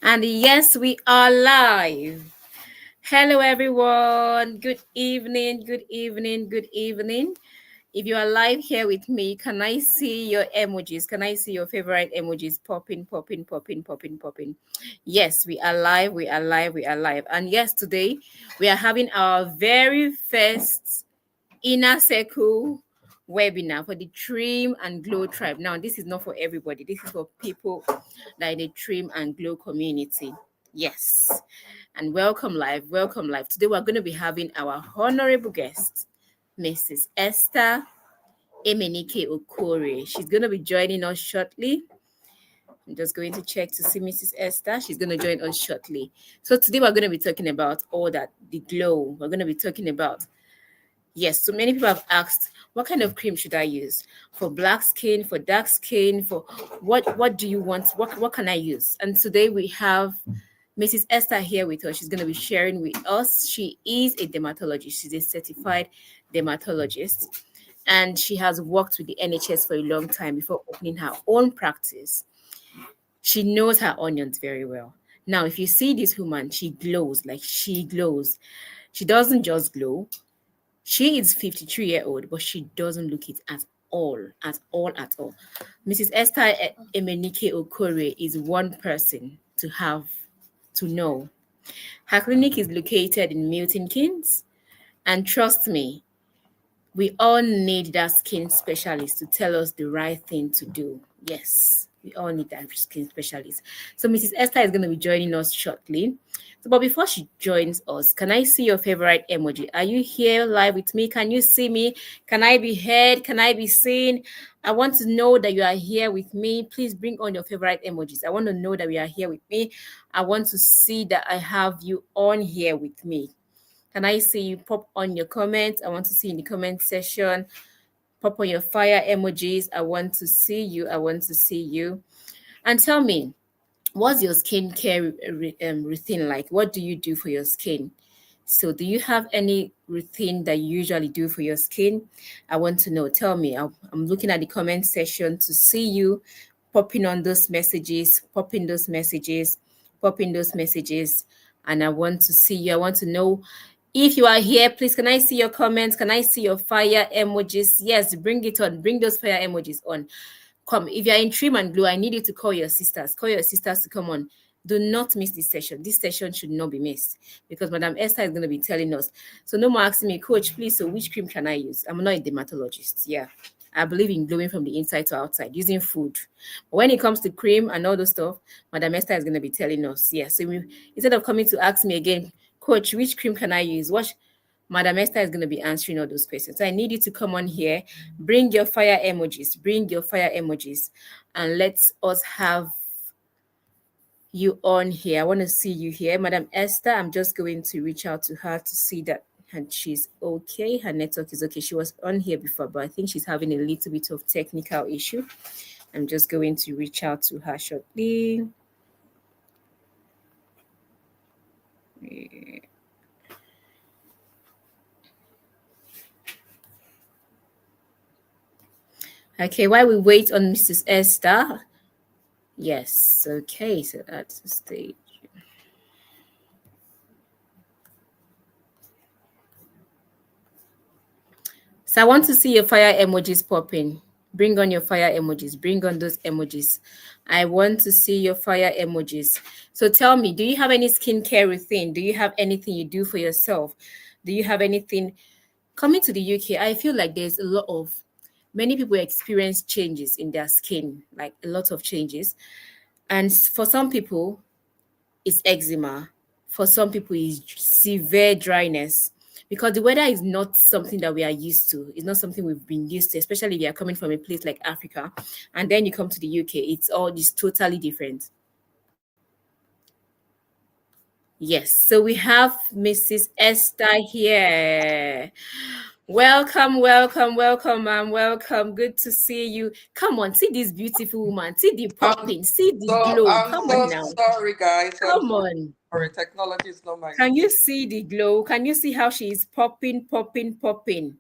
And yes, we are live. Hello, everyone. Good evening, good evening, good evening. If you are live here with me, can I see your emojis? Can I see your favorite emojis popping, popping, popping, popping, popping? Yes, we are live, we are live, we are live. And yes, today we are having our very first inner circle webinar for the Trim and Glow tribe. Now, this is not for everybody. This is for people like the Trim and Glow community. Yes. And welcome live, welcome live. Today we're going to be having our honorable guest, Mrs. Esther Emenike Okore. She's going to be joining us shortly. I'm just going to check to see Mrs. Esther. She's going to join us shortly. So today we're going to be talking about all that, the glow. We're going to be talking about, yes, so many people have asked, what kind of cream should I use? For black skin, for dark skin, for what do you want? What can I use? And today we have Mrs. Esther here with us. She's going to be sharing with us. She is a dermatologist. She's a certified dermatologist. And she has worked with the NHS for a long time before opening her own practice. She knows her onions very well. Now, if you see this woman, she glows, like she glows. She doesn't just glow. She is 53-year-old, but she doesn't look it at all, at all, at all. Mrs. Esther Emenike Okore is one person to have to know. Her clinic is located in Milton Keynes, and trust me, we all need that skin specialist to tell us the right thing to do. Yes, we all need that skin specialist. So Mrs. Esther is going to be joining us shortly. So, but before she joins us, can I see your favorite emoji? Are you here live with me? Can you see me? Can I be heard? Can I be seen? I want to know that you are here with me. Please bring on your favorite emojis. I want to know that we are here with me. I want to see that I have you on here with me. Can I see you pop on your comments? I want to see in the comment section. Pop on your fire emojis. I want to see you. I want to see you. And tell me, what's your skincare routine like? What do you do for your skin? So, do you have any routine that you usually do for your skin? I want to know. Tell me. I'm looking at the comment section to see you popping on those messages, popping those messages, popping those messages. And I want to see you. I want to know if you are here. Please, can I see your comments? Can I see your fire emojis? Yes, bring it on. Bring those fire emojis on. Come, if you're in Trim and Glow, I need you to call your sisters. Call your sisters to come on. Do not miss this session. This session should not be missed because Madam Esther is going to be telling us. So no more asking me, Coach, please, so which cream can I use? I'm not a dermatologist. Yeah. I believe in glowing from the inside to outside using food. But when it comes to cream and all those stuff, Madam Esther is going to be telling us. Yeah. So instead of coming to ask me again, Coach, which cream can I use? Madam Esther is going to be answering all those questions. So I need you to come on here, bring your fire emojis, and let us have you on here. I want to see you here. Madam Esther, I'm just going to reach out to her to see that she's okay. Her network is okay. She was on here before, but I think she's having a little bit of technical issue. I'm just going to reach out to her shortly. Okay, while we wait on Mrs. Esther. Yes, okay, so that's the stage. So I want to see your fire emojis popping. Bring on your fire emojis. Bring on those emojis. I want to see your fire emojis. So tell me, do you have any skincare routine? Do you have anything you do for yourself? Do you have anything coming to the UK? I feel like there's a lot of many people experience changes in their skin, like a lot of changes. And for some people, it's eczema. For some people, it's severe dryness because the weather is not something that we are used to. It's not something we've been used to, especially if you are coming from a place like Africa and then you come to the UK. It's totally different. Yes, so we have Mrs. Esther here. Welcome, welcome, welcome, ma'am. Welcome. Good to see you. Come on, see this beautiful woman. See the popping. See the glow. Come on now. Sorry, guys. Come on. Sorry, technology is not my. Can you see the glow? Can you see how she is popping, popping, popping?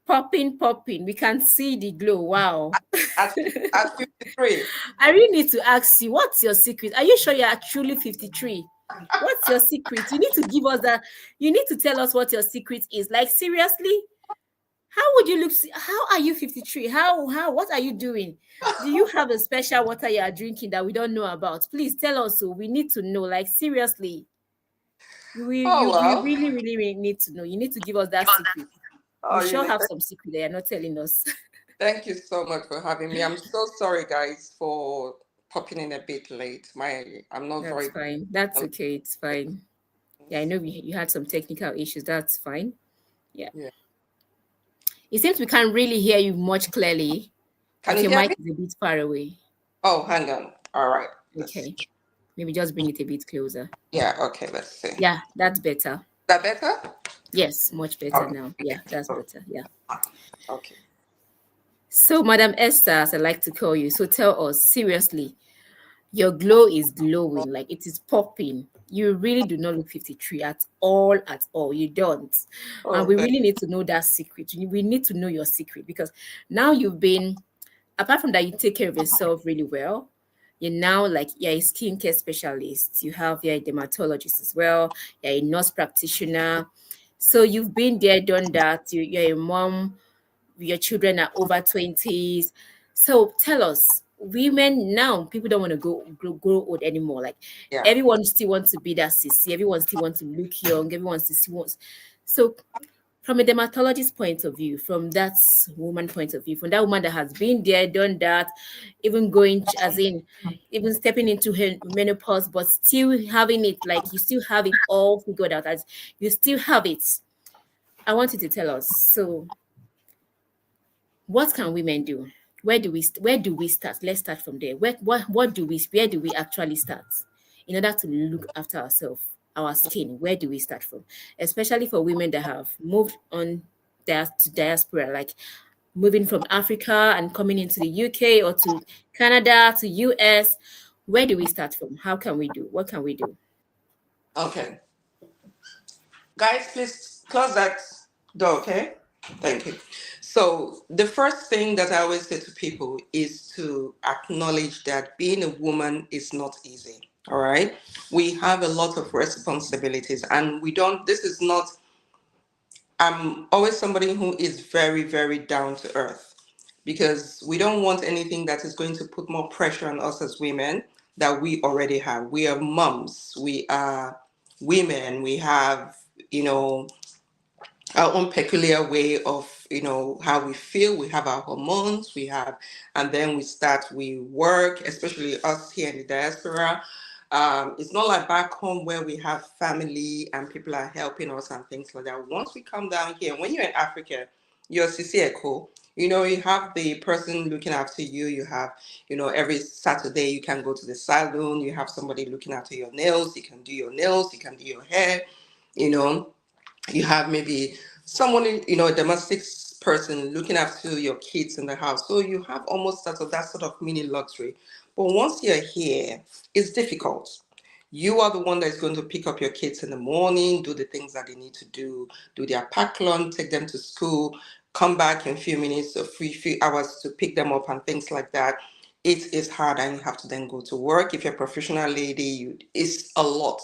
Popping, popping. We can see the glow. Wow. At 53. I really need to ask you, what's your secret? Are you sure you are truly 53? What's your secret? You need to give us that. You need to tell us what your secret is. Like, seriously? How would you look? How are you 53? What are you doing? Do you have a special water you are drinking that we don't know about? Please tell us so. We need to know. Like, seriously. Oh You well. really, really, really need to know. You need to give us that secret. You Oh, sure really? have some secret that you're not telling us. Thank you so much for having me. I'm so sorry, guys, for popping in a bit late. I'm not That's very fine. That's okay. It's fine. Yeah, I know you had some technical issues. That's fine. Yeah. yeah. It seems we can't really hear you much clearly. Can Like you your hear mic me? is a bit far away. Oh, hang on. All right. Let's see. Okay. Maybe just bring it a bit closer. Yeah. Okay. Let's see. Is Yeah, that's better. that better? Yes, much better Okay. now. Yeah, that's Oh, better. Yeah. okay. So, Madam Esther, as I like to call you, so tell us seriously, your glow is glowing, like it is popping. You really do not look 53 at all, at all. You don't. And Oh, we really need to know that secret. We need to know your secret because now you've been, apart from that, you take care of yourself really well. You're now like you're a skincare specialist. You're a dermatologist as well. You're a nurse practitioner. So you've been there, done that. You're a mom. Your children are over 20s. So tell us, women now, people don't want to grow old anymore. Like yeah. everyone still wants to be that sissy. Everyone still wants to look young. Everyone still wants. So from a dermatologist point of view, from that woman point of view, from that woman that has been there, done that, even as in, even stepping into her menopause, but still having it, like you still have it all figured out, as you still have it. I want you to tell us. So, what can women do? Where do we start? Let's start from there. Where do we actually start in order to look after ourselves, our skin? Where do we start from? Especially for women that have moved on to diaspora, like moving from Africa and coming into the UK or to Canada to US. Where do we start from? How can we do? What can we do? Okay. Guys, please close that door, okay? Thank you. So, the first thing that I always say to people is to acknowledge that being a woman is not easy. All right. We have a lot of responsibilities, and we don't, this is not, I'm always somebody who is very, very down to earth because we don't want anything that is going to put more pressure on us as women that we already have. We are moms, we are women, we have, you know, our own peculiar way of how we feel. We have our hormones, and then we work, especially us here in the diaspora. It's not like back home where we have family and people are helping us and things like that. Once we come down here, when you're in Africa, you're Sisieko. You have the person looking after you. You have, every Saturday you can go to the salon. You have somebody looking after your nails. You can do your nails. You can do your hair. You know, you have maybe someone, a domestic person looking after your kids in the house. So you have almost that sort of mini luxury. But once you're here, it's difficult. You are the one that's going to pick up your kids in the morning, do the things that they need to do their pack lunch, take them to school, come back in a few minutes or few hours to pick them up and things like that. It is hard, and you have to then go to work. If you're a professional lady, it's a lot.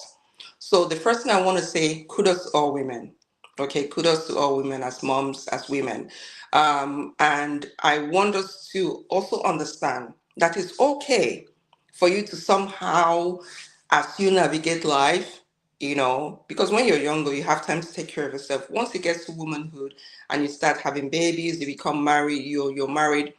So the first thing I want to say, kudos to all women. Okay, kudos to all women as moms, as women. And I want us to also understand that it's okay for you to somehow, as you navigate life, because when you're younger, you have time to take care of yourself. Once you get to womanhood and you start having babies, you become married, you're married,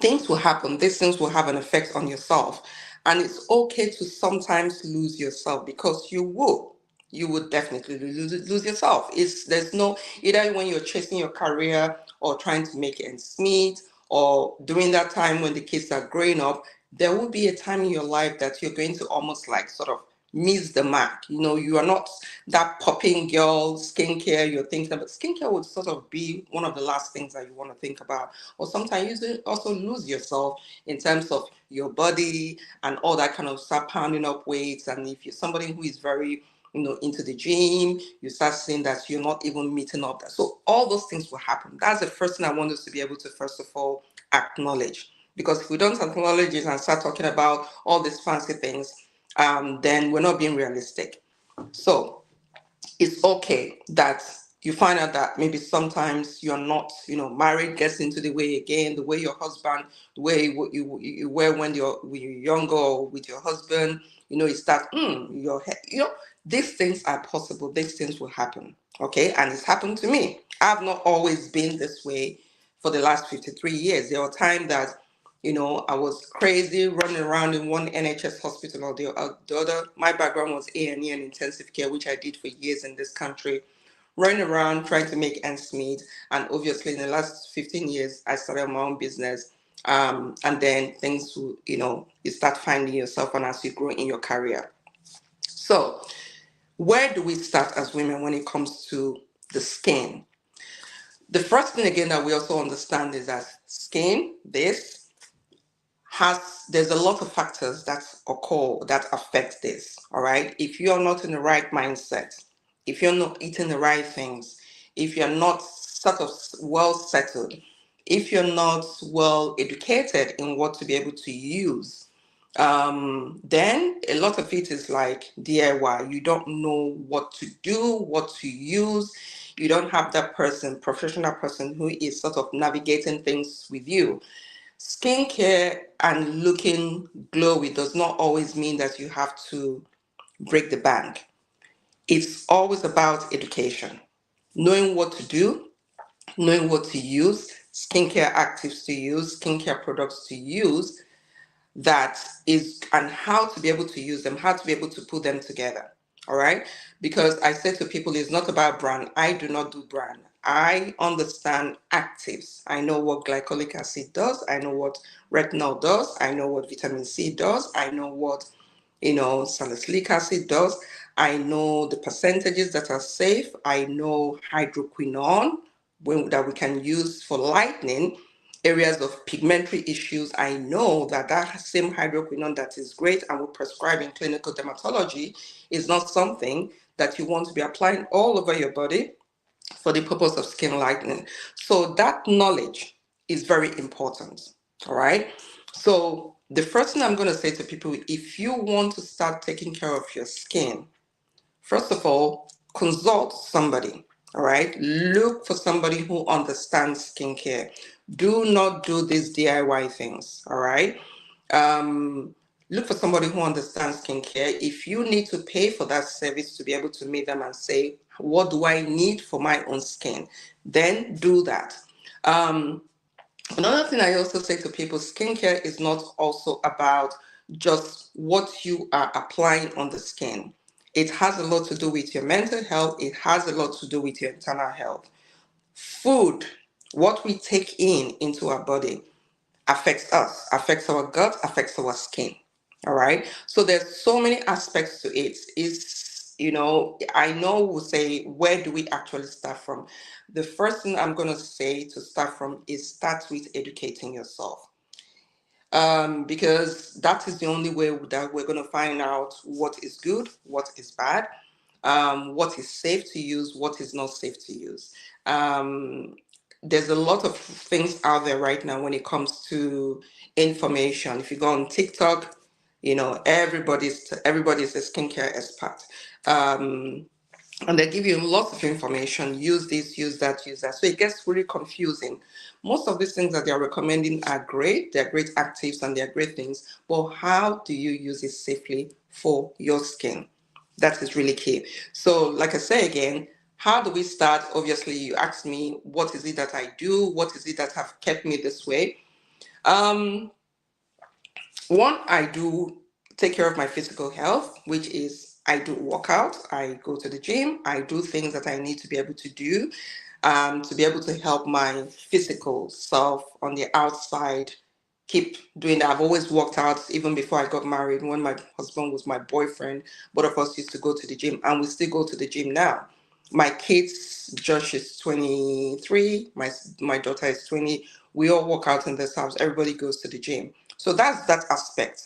things will happen. These things will have an effect on yourself. And it's okay to sometimes lose yourself because you will. You would definitely lose yourself. There's no, either when you're chasing your career or trying to make ends meet, or during that time when the kids are growing up, there will be a time in your life that you're going to almost like sort of miss the mark. You are not that popping girl, skincare you're thinking about. Skincare would sort of be one of the last things that you want to think about. Or sometimes you also lose yourself in terms of your body and all that kind of start pounding up weights. And if you're somebody who is very into the gym, you start seeing that you're not even meeting up. So all those things will happen. That's the first thing I want us to be able to, first of all, acknowledge. Because if we don't acknowledge it and start talking about all these fancy things, then we're not being realistic. So it's okay that you find out that maybe sometimes you're not, married gets into the way again, the way your husband, the way you were when you're younger or with your husband, you start, these things are possible, these things will happen, okay? And it's happened to me. I've not always been this way for the last 53 years. There were times that I was crazy running around in one NHS hospital or the other. My background was A&E and intensive care, which I did for years in this country, running around trying to make ends meet. And obviously, in the last 15 years, I started my own business. And then things, you start finding yourself and as you grow in your career. So, where do we start as women when it comes to the skin? The first thing, again, that we also understand is that skin, there's a lot of factors that occur that affect this. All right, if you're not in the right mindset, if you're not eating the right things, if you're not sort of well settled, if you're not well educated in what to be able to use, then a lot of it is like DIY. You don't know what to do, what to use. You don't have that professional person who is sort of navigating things with you. Skincare and looking glowy does not always mean that you have to break the bank. It's always about education, knowing what to do, knowing what to use, skincare actives to use, skincare products to use, that is, and how to be able to use them, how to be able to put them together. All right. Because I say to people, it's not about brand. I do not do brand. I understand actives. I know what glycolic acid does. I know what retinol does. I know what vitamin C does. I know what, salicylic acid does. I know the percentages that are safe. I know hydroquinone that we can use for lightening areas of pigmentary issues. I know that that same hydroquinone that is great and we prescribe in clinical dermatology is not something that you want to be applying all over your body for the purpose of skin lightening. So that knowledge is very important. All right. So the first thing I'm going to say to people, if you want to start taking care of your skin, first of all, consult somebody. All right. Look for somebody who understands skincare. Do not do these DIY things. All right. Um, Look for somebody who understands skincare. If you need to pay for that service to be able to meet them and say, what do I need for my own skin? Then do that. Um, Another thing I also say to people, skincare is not also about just what you are applying on the skin. It has a lot to do with your mental health. It has a lot to do with your internal health. Food, what we take in into our body, affects us, affects our gut, affects our skin. All right. So there's so many aspects to it. I know we'll say, where do we actually start from? The first thing I'm going to say to start from is start with educating yourself. Because that is the only way that we're going to find out what is good, what is bad, what is safe to use, what is not safe to use. Um, there's a lot of things out there right now when it comes to information. If you go on TikTok, everybody's a skincare expert. Um, and they give you lots of information. Use this, use that, use that. So it gets really confusing. Most of these things that they're recommending are great. They're great actives and they're great things. But how do you use it safely for your skin? That is really key. So, like I say again, how do we start? Obviously, you asked me, what is it that I do? What is it that have kept me this way? Um, One, I do take care of my physical health, which is I do work out, I go to the gym, I do things that I need to be able to do to be able to help my physical self on the outside keep doing that. I've always worked out even before I got married. When my husband was my boyfriend, both of us used to go to the gym and we still go to the gym now. My kids, Josh is 23, my daughter is 20. We all work out in this house. Everybody goes to the gym. So that's that aspect.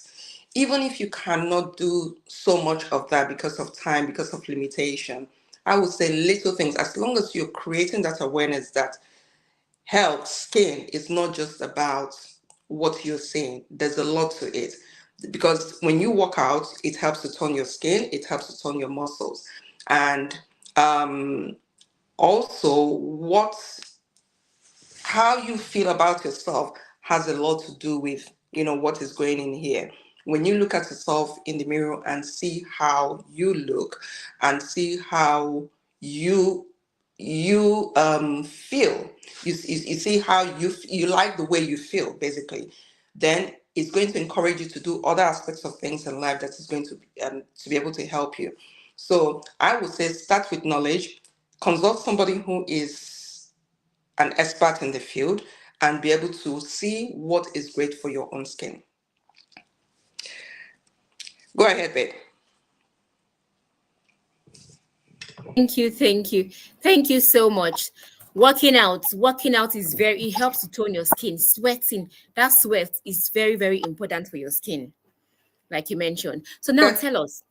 Even if you cannot do so much of that because of time, because of limitation, I would say little things, as long as you're creating that awareness that health, skin is not just about what you're seeing. There's a lot to it. Because when you work out, it helps to tone your skin, it helps to tone your muscles. And also, how you feel about yourself has a lot to do with what is going in here. When you look at yourself in the mirror and see how you look and see how you feel, you see how you like the way you feel, basically, then it's going to encourage you to do other aspects of things in life that is going to be able to help you. So I would say start with knowledge, consult somebody who is an expert in the field, and be able to see what is great for your own skin. Go ahead, babe. Thank you, thank you, thank you so much. Working out is very, it helps to tone your skin. Sweating, that sweat is very, very important for your skin, like you mentioned. So now Okay. tell us,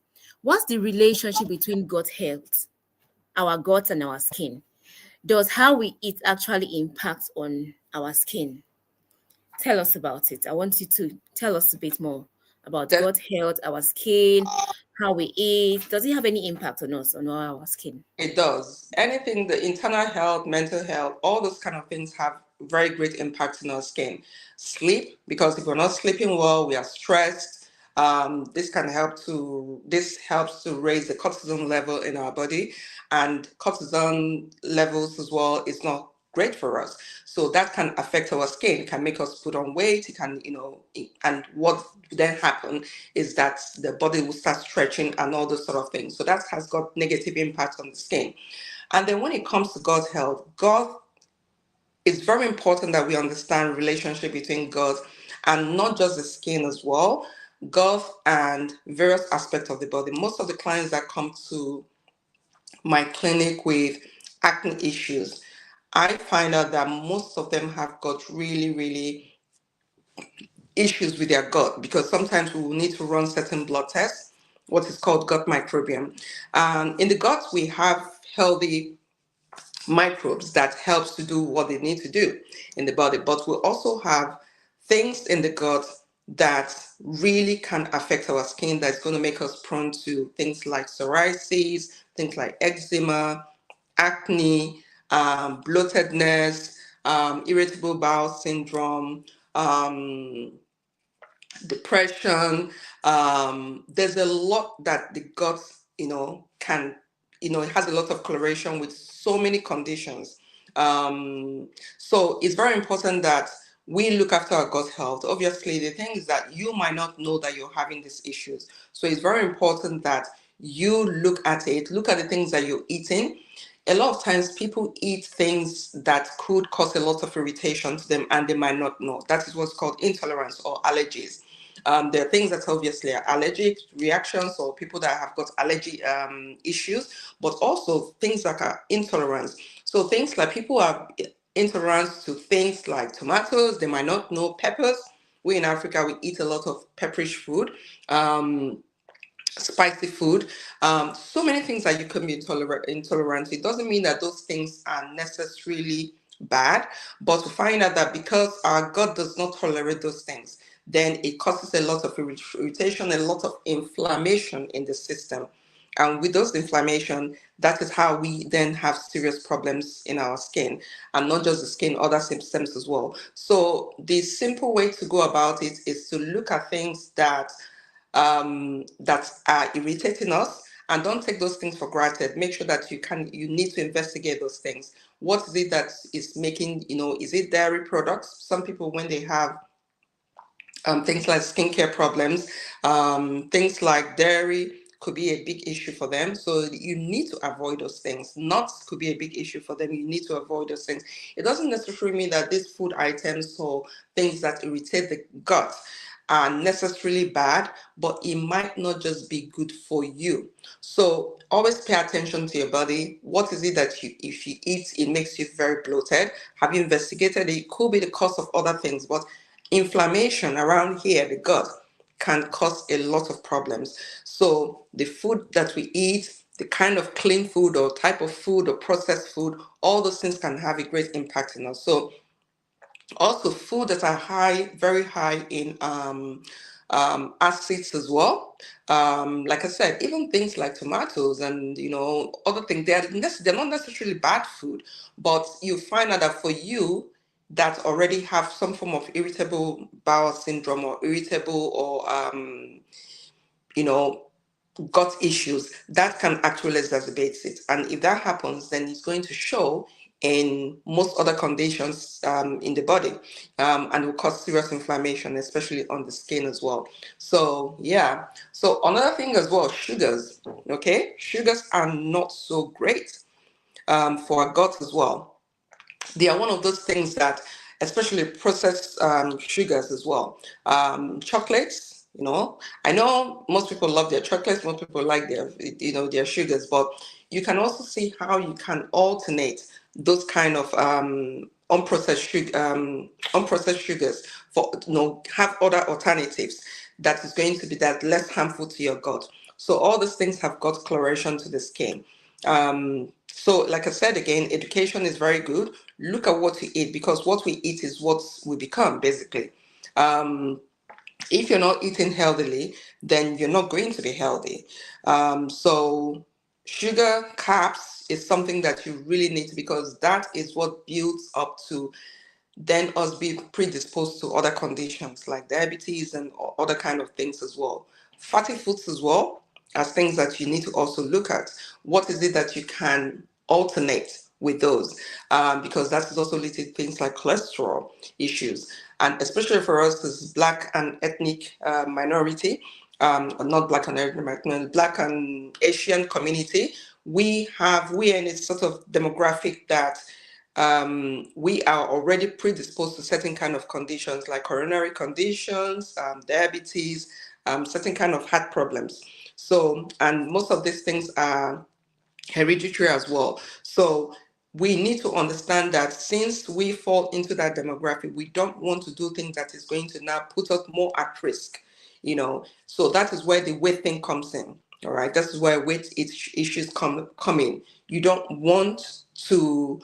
what's the relationship between gut health, our gut and our skin? Does how we eat actually impact on our skin? Tell us about it. I want you to tell us a bit more about Def- gut health, our skin, how we eat. Does it have any impact on us, on our skin? It does. Anything, the internal health, mental health, all those kind of things have very great impact on our skin. Sleep, because if we're not sleeping well, we are stressed. This helps to raise the cortisol level in our body, and cortisol levels as well is not great for us. So that can affect our skin, it can make us put on weight, it can, and what then happen is that the body will start stretching and all those sort of things. So that has got negative impact on the skin. And then when it comes to gut health, gut, it's very important that we understand relationship between gut and not just the skin as well, gut and various aspects of the body. Most of the clients that come to my clinic with acne issues, I find out that most of them have got really, really issues with their gut, because sometimes we will need to run certain blood tests, what is called gut microbiome. In the gut, we have healthy microbes that helps to do what they need to do in the body, but we also have things in the gut that really can affect our skin, that's going to make us prone to things like psoriasis, things like eczema, acne, bloatedness, irritable bowel syndrome, um, depression. There's a lot that the gut, can, it has a lot of correlation with so many conditions. So it's very important that we look after our gut health. Obviously, the thing is that you might not know that you're having these issues. So it's very important that you look at it, look at the things that you're eating. A lot of times people eat things that could cause a lot of irritation to them and they might not know. That is what's called intolerance or allergies. There are things that obviously are allergic reactions or people that have got allergy issues, but also things like intolerance. So things like people are intolerant to things like tomatoes, they might not know peppers. We in Africa, we eat a lot of pepperish food. Spicy food, so many things that you can be intolerant. It doesn't mean that those things are necessarily bad, but to find out that because our gut does not tolerate those things, then it causes a lot of irritation, a lot of inflammation in the system. And with those inflammation, that is how we then have serious problems in our skin, and not just the skin, other systems as well. So the simple way to go about it is to look at things that are irritating us, and don't take those things for granted. Make sure that you need to investigate those things. What is it that is making, is it dairy products? Some people, when they have things like skincare problems, things like dairy could be a big issue for them. So you need to avoid those things. Nuts could be a big issue for them. You need to avoid those things. It doesn't necessarily mean that these food items or things that irritate the gut are necessarily bad, but it might not just be good for you. So always pay attention to your body. What is it that if you eat, it makes you very bloated? Have you investigated it? It could be the cause of other things, but inflammation around here, the gut, can cause a lot of problems. So the food that we eat, the kind of clean food or type of food or processed food, all those things can have a great impact in us. So also food that are high, very high in acids as well. Like I said, even things like tomatoes and other things, they're not necessarily bad food, but you find out that for you that already have some form of irritable bowel syndrome or irritable or you know gut issues, that can actually exacerbate it. And if that happens, then it's going to show in most other conditions in the body, and will cause serious inflammation, especially on the skin as well. So, yeah. So, another thing as well, sugars. Okay, sugars are not so great for our gut as well. They are one of those things that, especially processed sugars as well. Chocolates, I know most people love their chocolates, most people like their sugars, but you can also see how you can alternate those kind of unprocessed sugars for have other alternatives that is going to be that less harmful to your gut. So all these things have got coloration to the skin. So, like I said again, education is very good. Look at what you eat, because what we eat is what we become, basically. Um, if you're not eating healthily, then you're not going to be healthy. So, sugar, carbs is something that you really need to, because that is what builds up to then us be predisposed to other conditions like diabetes and other kind of things as well. Fatty foods as well as things that you need to also look at. What is it that you can alternate with those? Because that is also leading to things like cholesterol issues. And especially for us as Black and ethnic minority, or not Black and ethnic minority, Black and Asian community, we are in a sort of demographic that we are already predisposed to certain kind of conditions like coronary conditions, diabetes, certain kind of heart problems. So, and most of these things are hereditary as well. So we need to understand that since we fall into that demographic, we don't want to do things that is going to now put us more at risk. So that is where the weight thing comes in. All right, this is where issues come in. You don't want to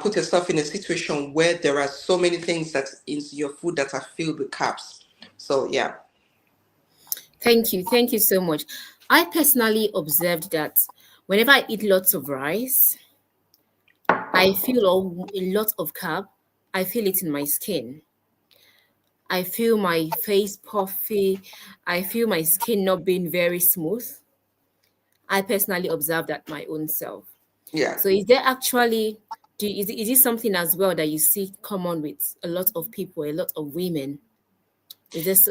put yourself in a situation where there are so many things that is your food that are filled with carbs. So yeah. Thank you. Thank you so much. I personally observed that whenever I eat lots of rice, I feel a lot of carb. I feel it in my skin. I feel my face puffy. I feel my skin not being very smooth. I personally observed that my own self. Yeah. So is there actually is it something as well that you see common with a lot of people, a lot of women? Is this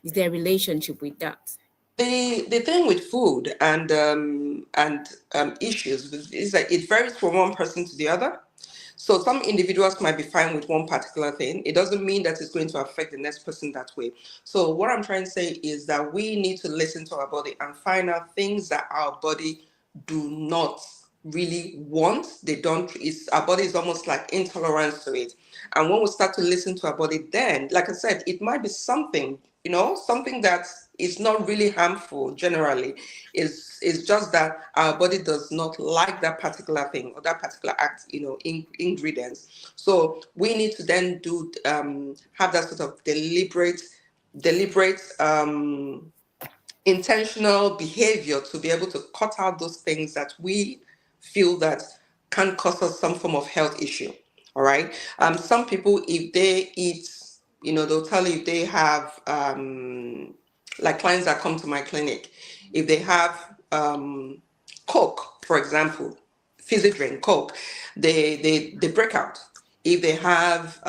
is there a relationship with that? The thing with food and issues is that it varies from one person to the other. So some individuals might be fine with one particular thing. It doesn't mean that it's going to affect the next person that way. So what I'm trying to say is that we need to listen to our body and find out things that our body do not really want. They don't. It's our body is almost like intolerance to it. And when we start to listen to our body, then, like I said, it might be something that is not really harmful generally. Is just that our body does not like that particular thing or that particular ingredients. So we need to then do have that sort of deliberate intentional behavior to be able to cut out those things that we feel that can cause us some form of health issue. All right. Some people, if they eat, they'll tell you if they have, like clients that come to my clinic, if they have Coke, for example, fizzy drink, Coke, they break out. If they have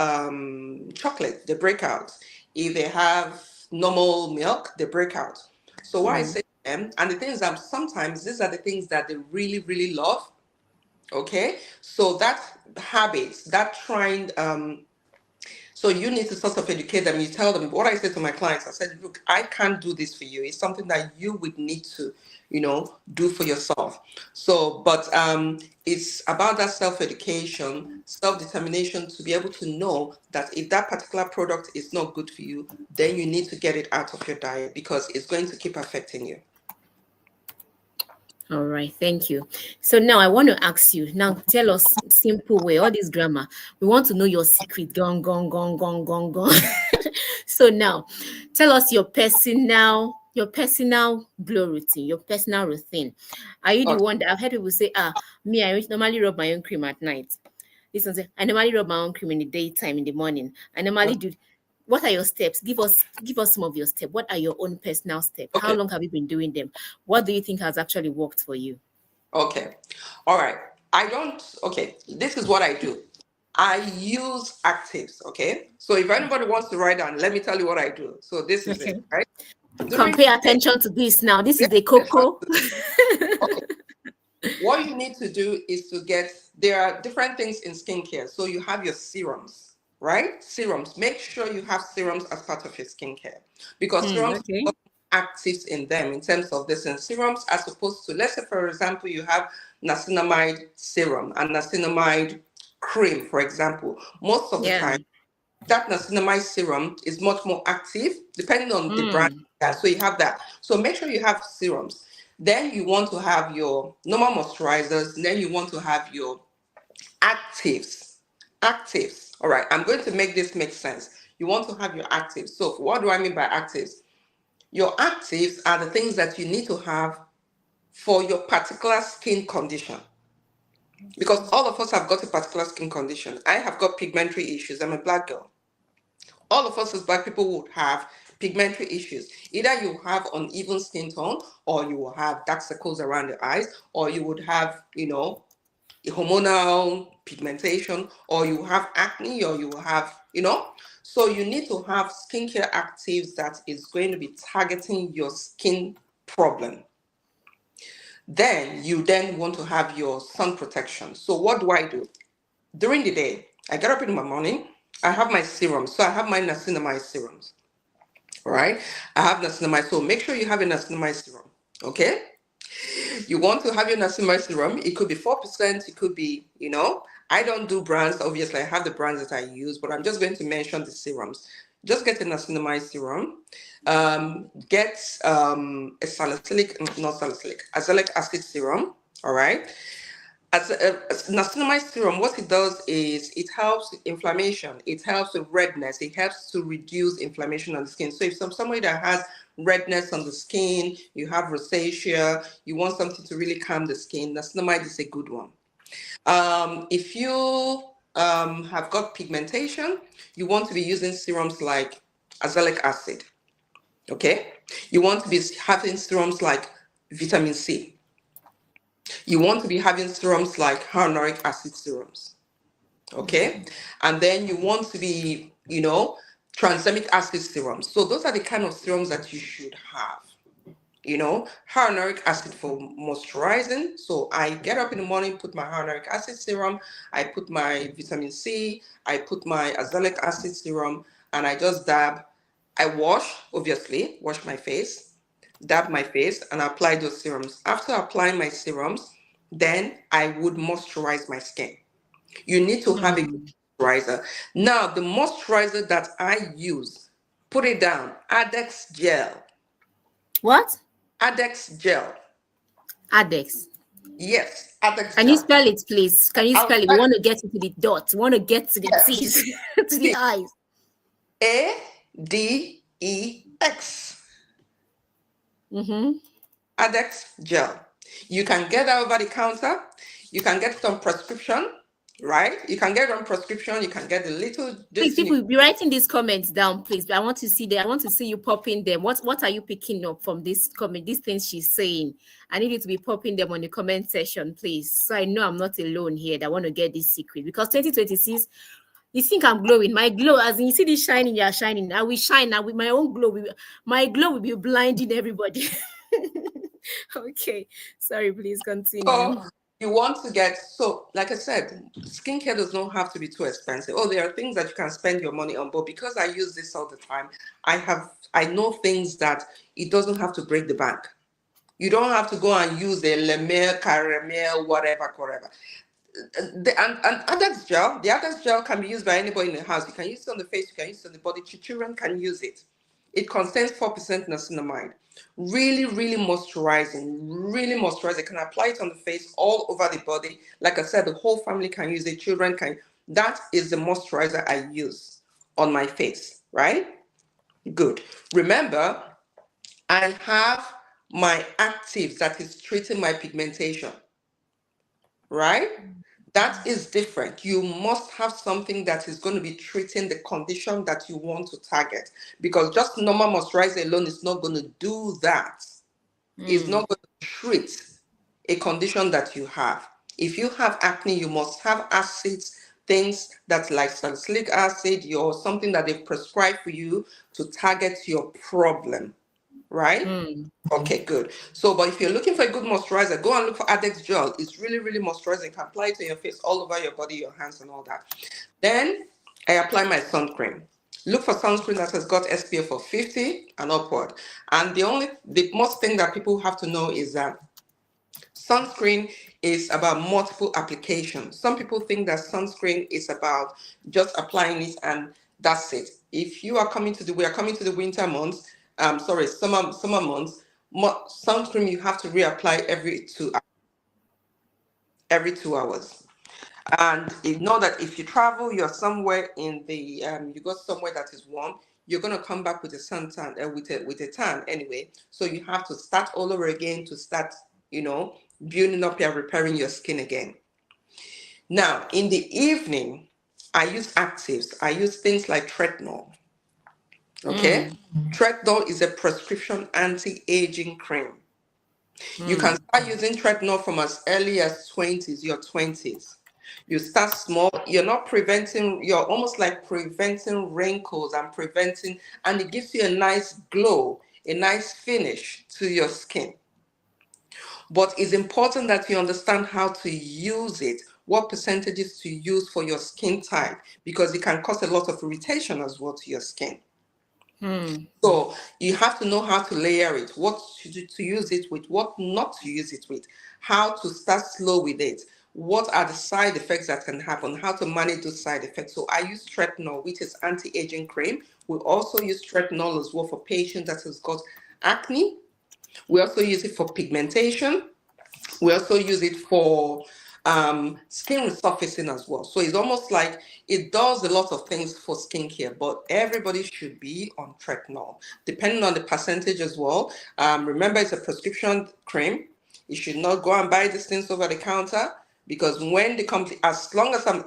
chocolate, they break out. If they have normal milk, they break out. So what I Mm. say to them, and the things that sometimes these are the things that they really, really love. Okay, so that habits, that trying So you need to sort of educate them. You tell them what I said to my clients. I said, look, I can't do this for you. It's something that you would need to, do for yourself. So, but it's about that self-education, self-determination to be able to know that if that particular product is not good for you, then you need to get it out of your diet because it's going to keep affecting you. All right, thank you. So now I want to ask you, now tell us simple way, all this grammar. We want to know your secret. Gone, gone, gone, gone, gone, gone. So now tell us your personal glow routine, your personal routine. Are you the Okay. one that I've heard people say, me, I normally rub my own cream at night. This one say, I normally rub my own cream in the daytime, in the morning. I normally do. What are your steps? Give us some of your steps. What are your own personal steps? How Okay. long have you been doing them? What do you think has actually worked for you? Okay. All right. Okay, this is what I do. I use actives. Okay. So if anybody wants to write down, let me tell you what I do. So this is it, Okay. right? Come During pay the day, attention to this now. This yeah, is the it has cocoa. to. Okay. What you need to do is there are different things in skincare. So you have your serums, right? Serums. Make sure you have serums as part of your skincare because serums Okay. have actives in them in terms of this. And serums as opposed to, let's say, for example, you have niacinamide serum and niacinamide cream, for example. Most of the Yeah. time, that niacinamide serum is much more active depending on the brand. Mm. Yeah, so you have that. So make sure you have serums. Then you want to have your normal moisturizers. Then you want to have your actives. Actives. All right. I'm going to make this make sense. You want to have your actives. So what do I mean by actives? Your actives are the things that you need to have for your particular skin condition. Because all of us have got a particular skin condition. I have got pigmentary issues. I'm a black girl. All of us as black people would have pigmentary issues. Either you have uneven skin tone, or you will have dark circles around the eyes, or you would have, hormonal pigmentation, or you have acne, or you will have, So you need to have skincare actives that is going to be targeting your skin problem. Then you then want to have your sun protection. So what do I do? During the day, I get up in the morning, I have my serums. So I have my niacinamide serums. All right. I have niacinamide. So make sure you have a niacinamide serum. Okay. You want to have your niacinamide serum. It could be 4%. It could be, I don't do brands. Obviously, I have the brands that I use, but I'm just going to mention the serums. Just get a niacinamide serum. Get a salicylic, not salicylic, azelaic acid serum. All right. As niacinamide serum, what it does is it helps with inflammation. It helps with redness. It helps to reduce inflammation on the skin. So if somebody that has redness on the skin, you have rosacea, you want something to really calm the skin, niacinamide is a good one. If you have got pigmentation, you want to be using serums like azelaic acid. Okay, you want to be having serums like vitamin C. You want to be having serums like hyaluronic acid serums, okay? And then you want to be, tranexamic acid serums. So those are the kind of serums that you should have. Hyaluronic acid for moisturizing. So I get up in the morning, put my hyaluronic acid serum, I put my vitamin C, I put my azelaic acid serum, and I just dab. I wash my face, dab my face, and apply those serums. After applying my serums, then I would moisturize my skin. You need to have a good Mm. moisturizer. Now, the moisturizer that I use, put it down, Adex gel. What? Adex gel. Adex. Yes, Adex Can you gel. spell it, please? Can you I'll spell it? We spell it. want to get to the dot. We want to get to the Yes. T's, to the See, eyes. Adex. Mm-hmm. Adex gel. You can get that over the counter. You can get it on prescription, right? You can get it on prescription. You can get the little Please, this thing. people, be writing these comments down, please. I want to see them. I want to see you popping them. What are you picking up from this comment? These things she's saying. I need you to be popping them on the comment section, please. So I know I'm not alone here that want to get this secret because 2026. You think I'm glowing? My glow, as in you see this shining, you're shining. I will shine now with my own glow. My glow will be blinding everybody. Okay, sorry. Please So continue. you want to get, so like I said, skincare does not have to be too expensive. Oh, there are things that you can spend your money on, but because I use this all the time, I know things that it doesn't have to break the bank. You don't have to go and use a Lemere, Caramel, whatever. And Adex gel, the Adex gel can be used by anybody in the house. You can use it on the face, you can use it on the body. Children can use it. It contains 4% niacinamide. Really, really moisturizing. Really moisturizing. You can apply it on the face, all over the body. Like I said, the whole family can use it. Children can. That is the moisturizer I use on my face, right? Good. Remember, I have my actives that is treating my pigmentation, right? That is different. You must have something that is going to be treating the condition that you want to target, because just normal moisturizer alone is not going to do that. It's Mm. not going to treat a condition that you have. If you have acne, you must have acids, things that like salicylic acid, or something that they've prescribed for you to target your problem, right? Mm. Okay, good. So, but if you're looking for a good moisturizer, go and look for Adex Gel. It's really, really moisturizing. You can apply it to your face, all over your body, your hands, and all that. Then I apply my sunscreen. Look for sunscreen that has got SPF of 50 and upward. And the most thing that people have to know is that sunscreen is about multiple applications. Some people think that sunscreen is about just applying it and that's it. If you are coming to we are coming to the winter months, sorry, summer months, sunscreen you have to reapply every 2 hours. And you know that if you travel, you're somewhere you go somewhere that is warm, you're gonna come back with a suntan, with a tan anyway. So you have to start all over again to start, building up and repairing your skin again. Now, in the evening, I use actives. I use things like tretinoin. Okay, Mm. tretinoin is a prescription anti-aging cream. You can Mm. start using tretinoin from as early as your 20s. You start small, you're almost like preventing wrinkles and and it gives you a nice glow, a nice finish to your skin. But it's important that you understand how to use it, what percentages to use for your skin type, because it can cause a lot of irritation as well to your skin. Mm. So you have to know how to layer it, what to use it with, what not to use it with, how to start slow with it, what are the side effects that can happen, how to manage those side effects. So I use tretinoin, which is anti-aging cream. We also use tretinoin as well for patients that has got acne. We also use it for pigmentation. We also use it for skin resurfacing as well. So it's almost like it does a lot of things for skincare, but everybody should be on tretinoin, depending on the percentage as well. Remember, it's a prescription cream. You should not go and buy these things over the counter, because when they come, as long as I'm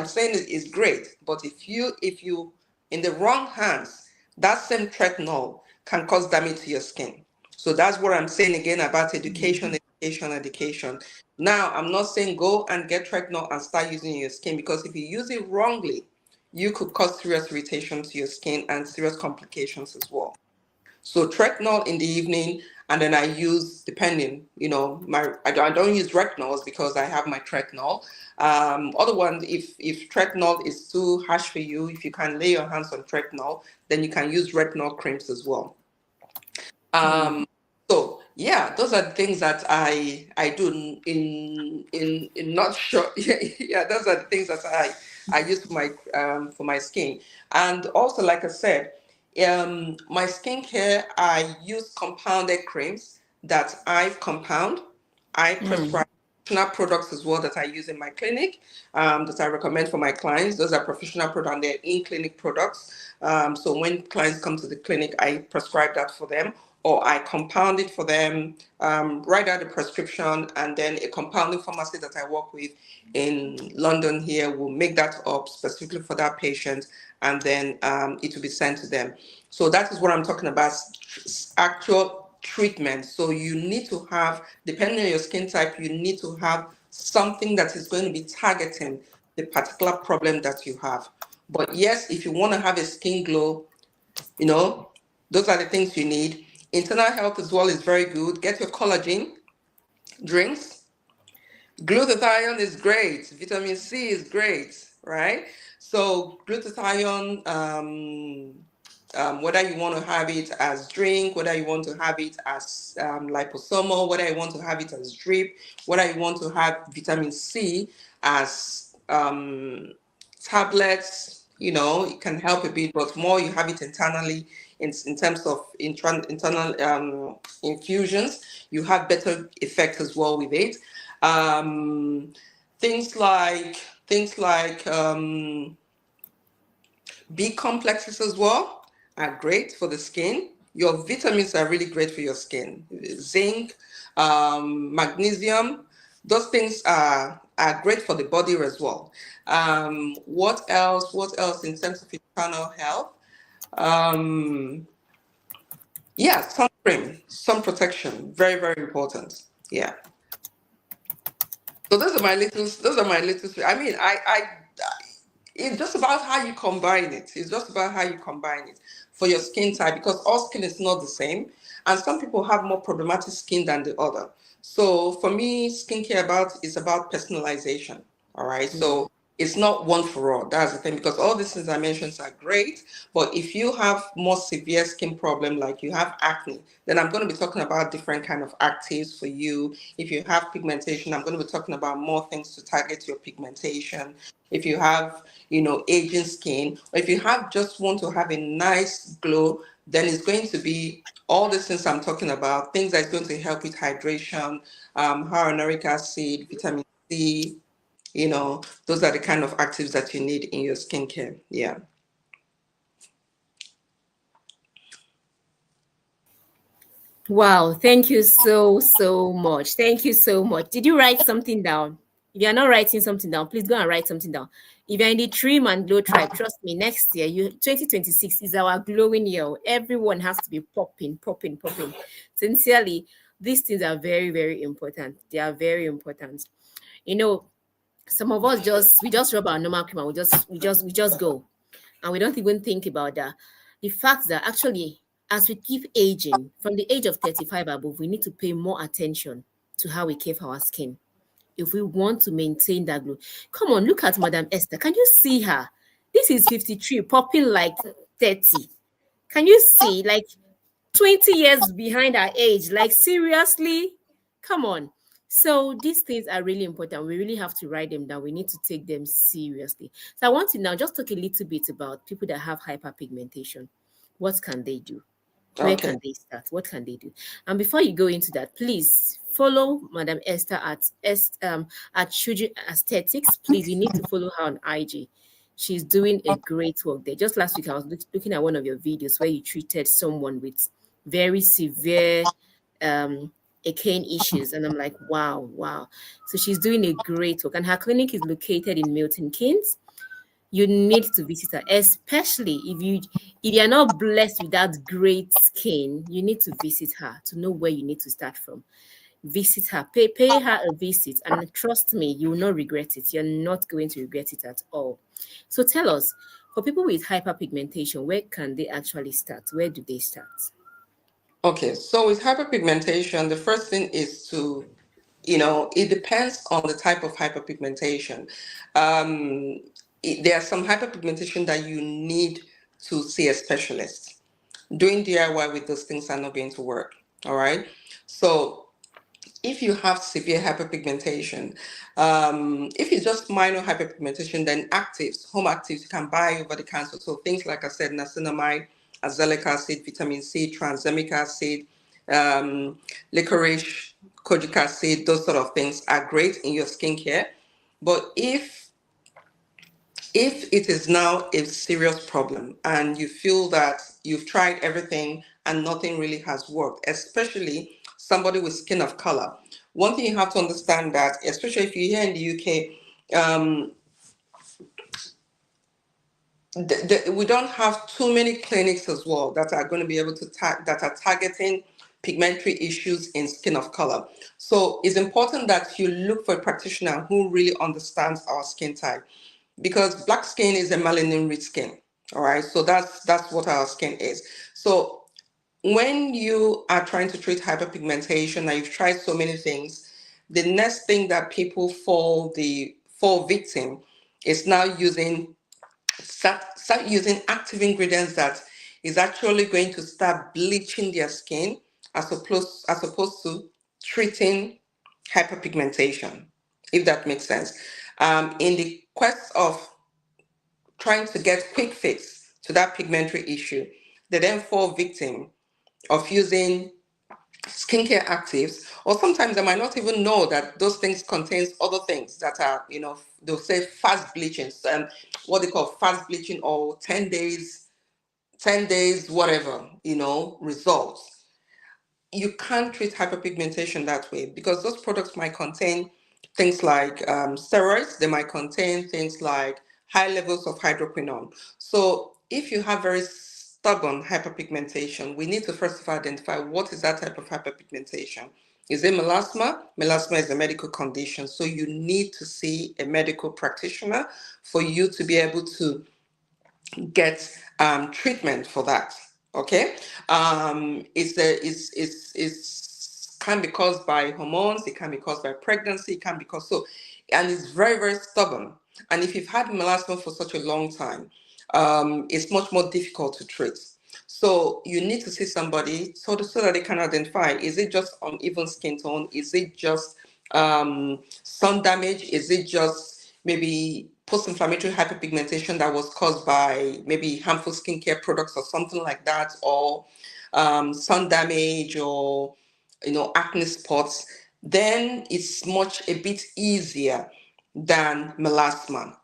saying it is great, but if you in the wrong hands, that same tretinoin can cause damage to your skin. So that's what I'm saying again about education, education, education. Now, I'm not saying go and get tretinoin and start using it in your skin, because if you use it wrongly, you could cause serious irritation to your skin and serious complications as well. So tretinoin in the evening, and then I use, depending, I don't use retinols because I have my tretinoil. Other ones, if tretinoil is too harsh for you, if you can lay your hands on tretinoil, then you can use retinol creams as well. Mm. So yeah, those are the things that I do in not short. Yeah, those are the things that I use for my skin. And also, like I said, my skincare, I use compounded creams that I compound. I Mm. prescribe professional products as well that I use in my clinic, that I recommend for my clients. Those are professional products and they're in clinic products. So when clients come to the clinic, I prescribe that for them, or I compound it for them, write out a prescription, and then a compounding pharmacy that I work with in London here will make that up specifically for that patient, and then it will be sent to them. So that is what I'm talking about, actual treatment. So you need to have, depending on your skin type, you need to have something that is going to be targeting the particular problem that you have. But yes, if you want to have a skin glow, you know, those are the things you need. Internal health as well is very good. Get your collagen drinks. Glutathione is great. Vitamin C is great, right? So glutathione, whether you want to have it as drink, whether you want to have it as liposomal, whether you want to have it as drip, whether you want to have vitamin C as tablets, it can help a bit, but more you have it internally in terms of internal infusions, you have better effect as well with it. Um, things like B complexes as well are great for the skin. Your vitamins are really great for your skin. Zinc, magnesium, those things are great for the body as well. What else? What else in terms of internal health? Um, yeah, sunscreen, sun protection, very, very important. Yeah. So those are my little. I mean, it's just about how you combine it. It's just about how you combine it for your skin type, because all skin is not the same, and some people have more problematic skin than the other. So for me, skincare is about personalization. All right. Mm. So it's not one for all. That's the thing, because all these things I mentioned are great, but if you have more severe skin problem, like you have acne, then I'm going to be talking about different kind of actives for you. If you have pigmentation, I'm going to be talking about more things to target your pigmentation. If you have, aging skin, or if you have just want to have a nice glow, then it's going to be all the things I'm talking about, things that's going to help with hydration, hyaluronic acid, vitamin C, those are the kind of actives that you need in your skincare. Yeah. Wow, thank you so, so much. Thank you so much. Did you write something down? If you are not writing something down, please go and write something down. If you're in the Trim and Glow tribe, trust me, next year, 2026 is our glowing year. Everyone has to be popping, popping, popping. Sincerely, these things are very, very important. They are very important. You know, some of us just rub our normal cream and we just go, and we don't even think about that. The fact that actually, as we keep aging, from the age of 35 above, we need to pay more attention to how we care for our skin if we want to maintain that glow. Come on, look at Madam Esther. Can you see her? This is 53, popping like 30. Can you see? Like 20 years behind our age. Like, seriously? Come on. So, these things are really important. We really have to write them down. We need to take them seriously. So, I want to now just talk a little bit about people that have hyperpigmentation. What can they do? Where Okay. can they start? What can they do? And before you go into that, please follow Madam Esther at Shuju Aesthetics. Please, you need to follow her on IG. She's doing a great work there. Just last week, I was looking at one of your videos where you treated someone with very severe um cane issues, and I'm like, wow, wow. So she's doing a great work, and her clinic is located in Milton Keynes. You need to visit her, especially if you're not blessed with that great skin. You need to visit her to know where you need to start from. Visit her, pay her a visit, and trust me, you will not regret it. You're not going to regret it at all. So tell us, for people with hyperpigmentation, where can they actually start? Where do they start? Okay. So with hyperpigmentation, the first thing is it depends on the type of hyperpigmentation. There are some hyperpigmentation that you need to see a specialist. Doing DIY with those things are not going to work. All right. So if you have severe hyperpigmentation, if it's just minor hyperpigmentation, then home actives you can buy over the counter. So things like I said, niacinamide, azelaic acid, vitamin C, tranexamic acid, licorice, kojic acid, those sort of things are great in your skincare. But if it is now a serious problem and you feel that you've tried everything and nothing really has worked, especially somebody with skin of color, one thing you have to understand that, especially if you're here in the UK, we don't have too many clinics as well that are going to be able to that are targeting pigmentary issues in skin of color. So it's important that you look for a practitioner who really understands our skin type, because black skin is a melanin rich skin. All right, so that's what our skin is. So when you are trying to treat hyperpigmentation and you've tried so many things, the next thing that people fall victim is now start using active ingredients that is actually going to start bleaching their skin as opposed to treating hyperpigmentation, if that makes sense. In the quest of trying to get quick fix to that pigmentary issue, they then fall victim of using skincare actives, or sometimes they might not even know that those things contains other things that are, they'll say fast bleaching, what they call fast bleaching, or 10 days, whatever, results. You can't treat hyperpigmentation that way, because those products might contain things like steroids. They might contain things like high levels of hydroquinone. So if you have very stubborn hyperpigmentation, we need to first of all identify what is that type of hyperpigmentation. Is it melasma? Melasma is a medical condition, so you need to see a medical practitioner for you to be able to get treatment for that. Okay, it's can be caused by hormones. It can be caused by pregnancy. It can be caused and it's very, very stubborn. And if you've had melasma for such a long time, it's much more difficult to treat. So you need to see somebody so that they can identify: is it just uneven skin tone? Is it just sun damage? Is it just maybe post-inflammatory hyperpigmentation that was caused by maybe harmful skincare products or something like that, or sun damage, or acne spots? Then it's much a bit easier than melasma.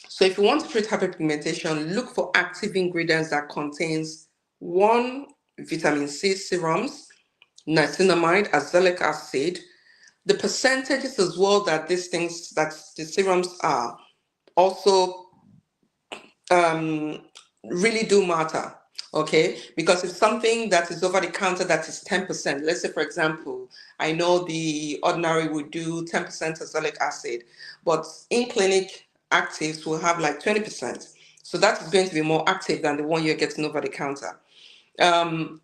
So if you want to treat hyperpigmentation, look for active ingredients that contains one, vitamin C serums, niacinamide, azelaic acid. The percentages as well that these things, that the serums are, also um, really do matter. Okay, because it's something that is over the counter that is 10%. Let's say, for example, I know the ordinary would do 10% azelaic acid, but in clinic actives will have like 20%. So that is going to be more active than the one you're getting over the counter. Um,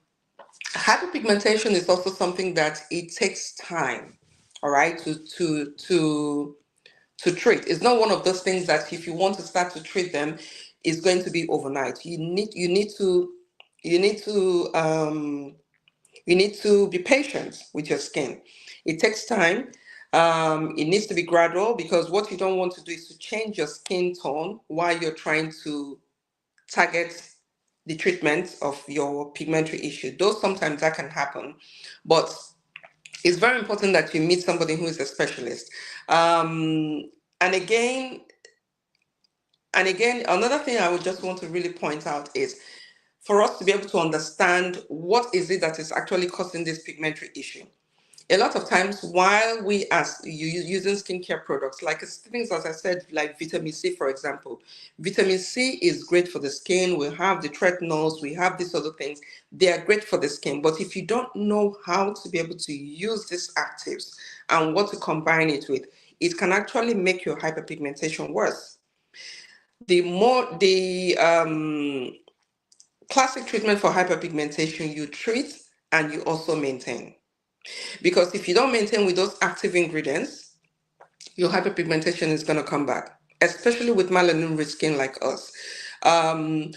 Hyperpigmentation is also something that it takes time, all right, to treat. It's not one of those things that if you want to start to treat them, is going to be overnight. You need to be patient with your skin. It takes time. It needs to be gradual, because what you don't want to do is to change your skin tone while you're trying to target the treatment of your pigmentary issue. Though sometimes that can happen, but it's very important that you meet somebody who is a specialist. Um, and again, another thing I would just want to really point out is for us to be able to understand what is it that is actually causing this pigmentary issue. A lot of times, while we as you using skincare products, like things as I said, like vitamin C, for example, vitamin C is great for the skin. We have the tretinols, we have these other things. They are great for the skin, but if you don't know how to be able to use these actives and what to combine it with, it can actually make your hyperpigmentation worse. The classic treatment for hyperpigmentation, you treat and you also maintain. Because if you don't maintain with those active ingredients, your hyperpigmentation is going to come back, especially with melanin rich skin like us. Um,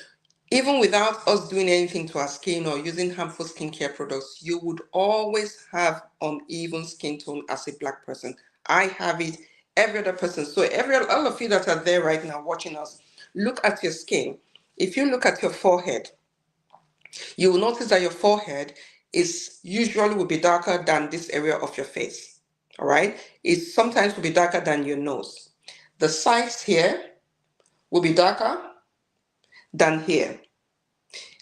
Even without us doing anything to our skin or using harmful skincare products, you would always have uneven skin tone as a black person. I have it, every other person. So all of you that are there right now watching us, look at your skin. If you look at your forehead, you will notice that your forehead is usually will be darker than this area of your face. All right. It sometimes will be darker than your nose. The sides here will be darker than here.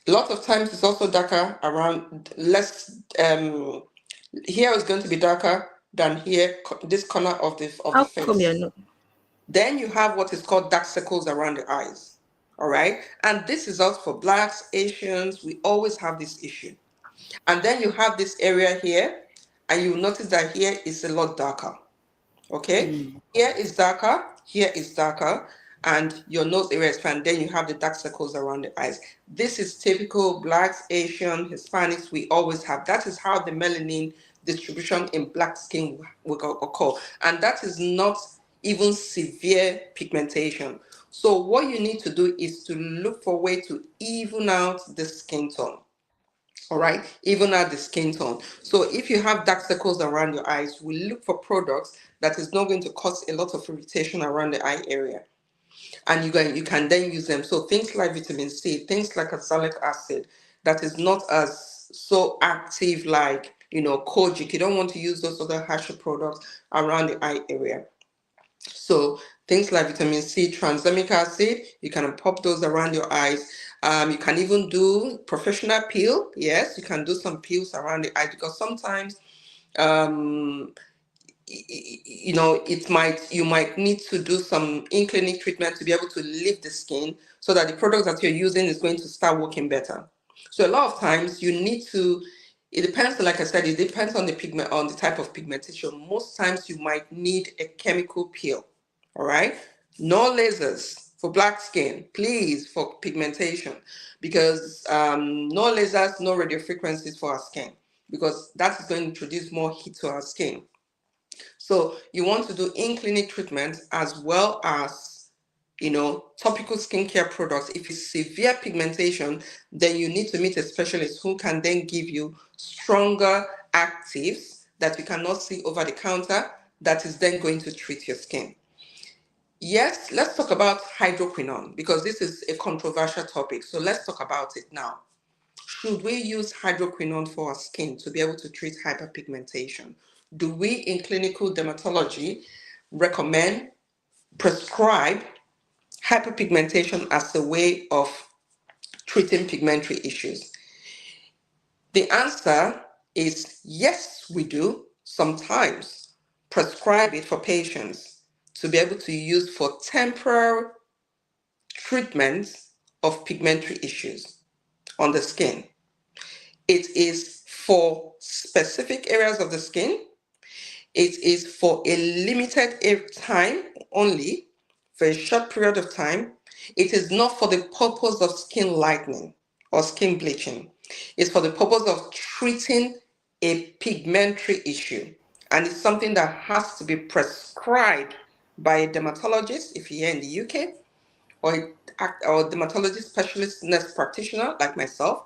A lot of times it's also darker around less. Here is going to be darker than here, this corner of the How come you're face. not? Then you have what is called dark circles around the eyes. All right. And this is also for blacks, Asians. We always have this issue. And then you have this area here, and you notice that here is a lot darker. Okay, here is darker, here is darker, and your nose area is fine. Then you have the dark circles around the eyes. This is typical blacks, Asian, Hispanics. We always have. That is how the melanin distribution in black skin will occur. And that is not even severe pigmentation. So what you need to do is to look for a way to even out the skin tone. All right, even out the skin tone. So if you have dark circles around your eyes, we look for products that is not going to cause a lot of irritation around the eye area, and you can then use them. So things like vitamin C, things like oxalic acid, that is not as so active like kojic. You don't want to use those other harsher products around the eye area. So things like vitamin C, tranexamic acid, you can pop those around your eyes. You can even do professional peel. Yes, you can do some peels around the eyes, because sometimes um, you might need to do some in clinic treatment to be able to lift the skin so that the product that you're using is going to start working better. So a lot of times you need to, it depends, like I said, it depends on the pigment, on the type of pigmentation. Most times you might need a chemical peel. All right, no lasers for black skin, please, for pigmentation, because no lasers, no radio frequencies for our skin, because that is going to introduce more heat to our skin. So you want to do in-clinic treatment as well as topical skincare products. If it's severe pigmentation, then you need to meet a specialist who can then give you stronger actives that you cannot see over the counter, that is then going to treat your skin. Yes, let's talk about hydroquinone, because this is a controversial topic. So let's talk about it now. Should we use hydroquinone for our skin to be able to treat hyperpigmentation? Do we in clinical dermatology recommend, prescribe hyperpigmentation as a way of treating pigmentary issues? The answer is yes, we do sometimes prescribe it for patients to be able to use for temporary treatment of pigmentary issues on the skin. It is for specific areas of the skin. It is for a limited time only, for a short period of time. It is not for the purpose of skin lightening or skin bleaching. It's for the purpose of treating a pigmentary issue. And it's something that has to be prescribed by a dermatologist if you're in the UK, or dermatologist specialist nurse practitioner like myself,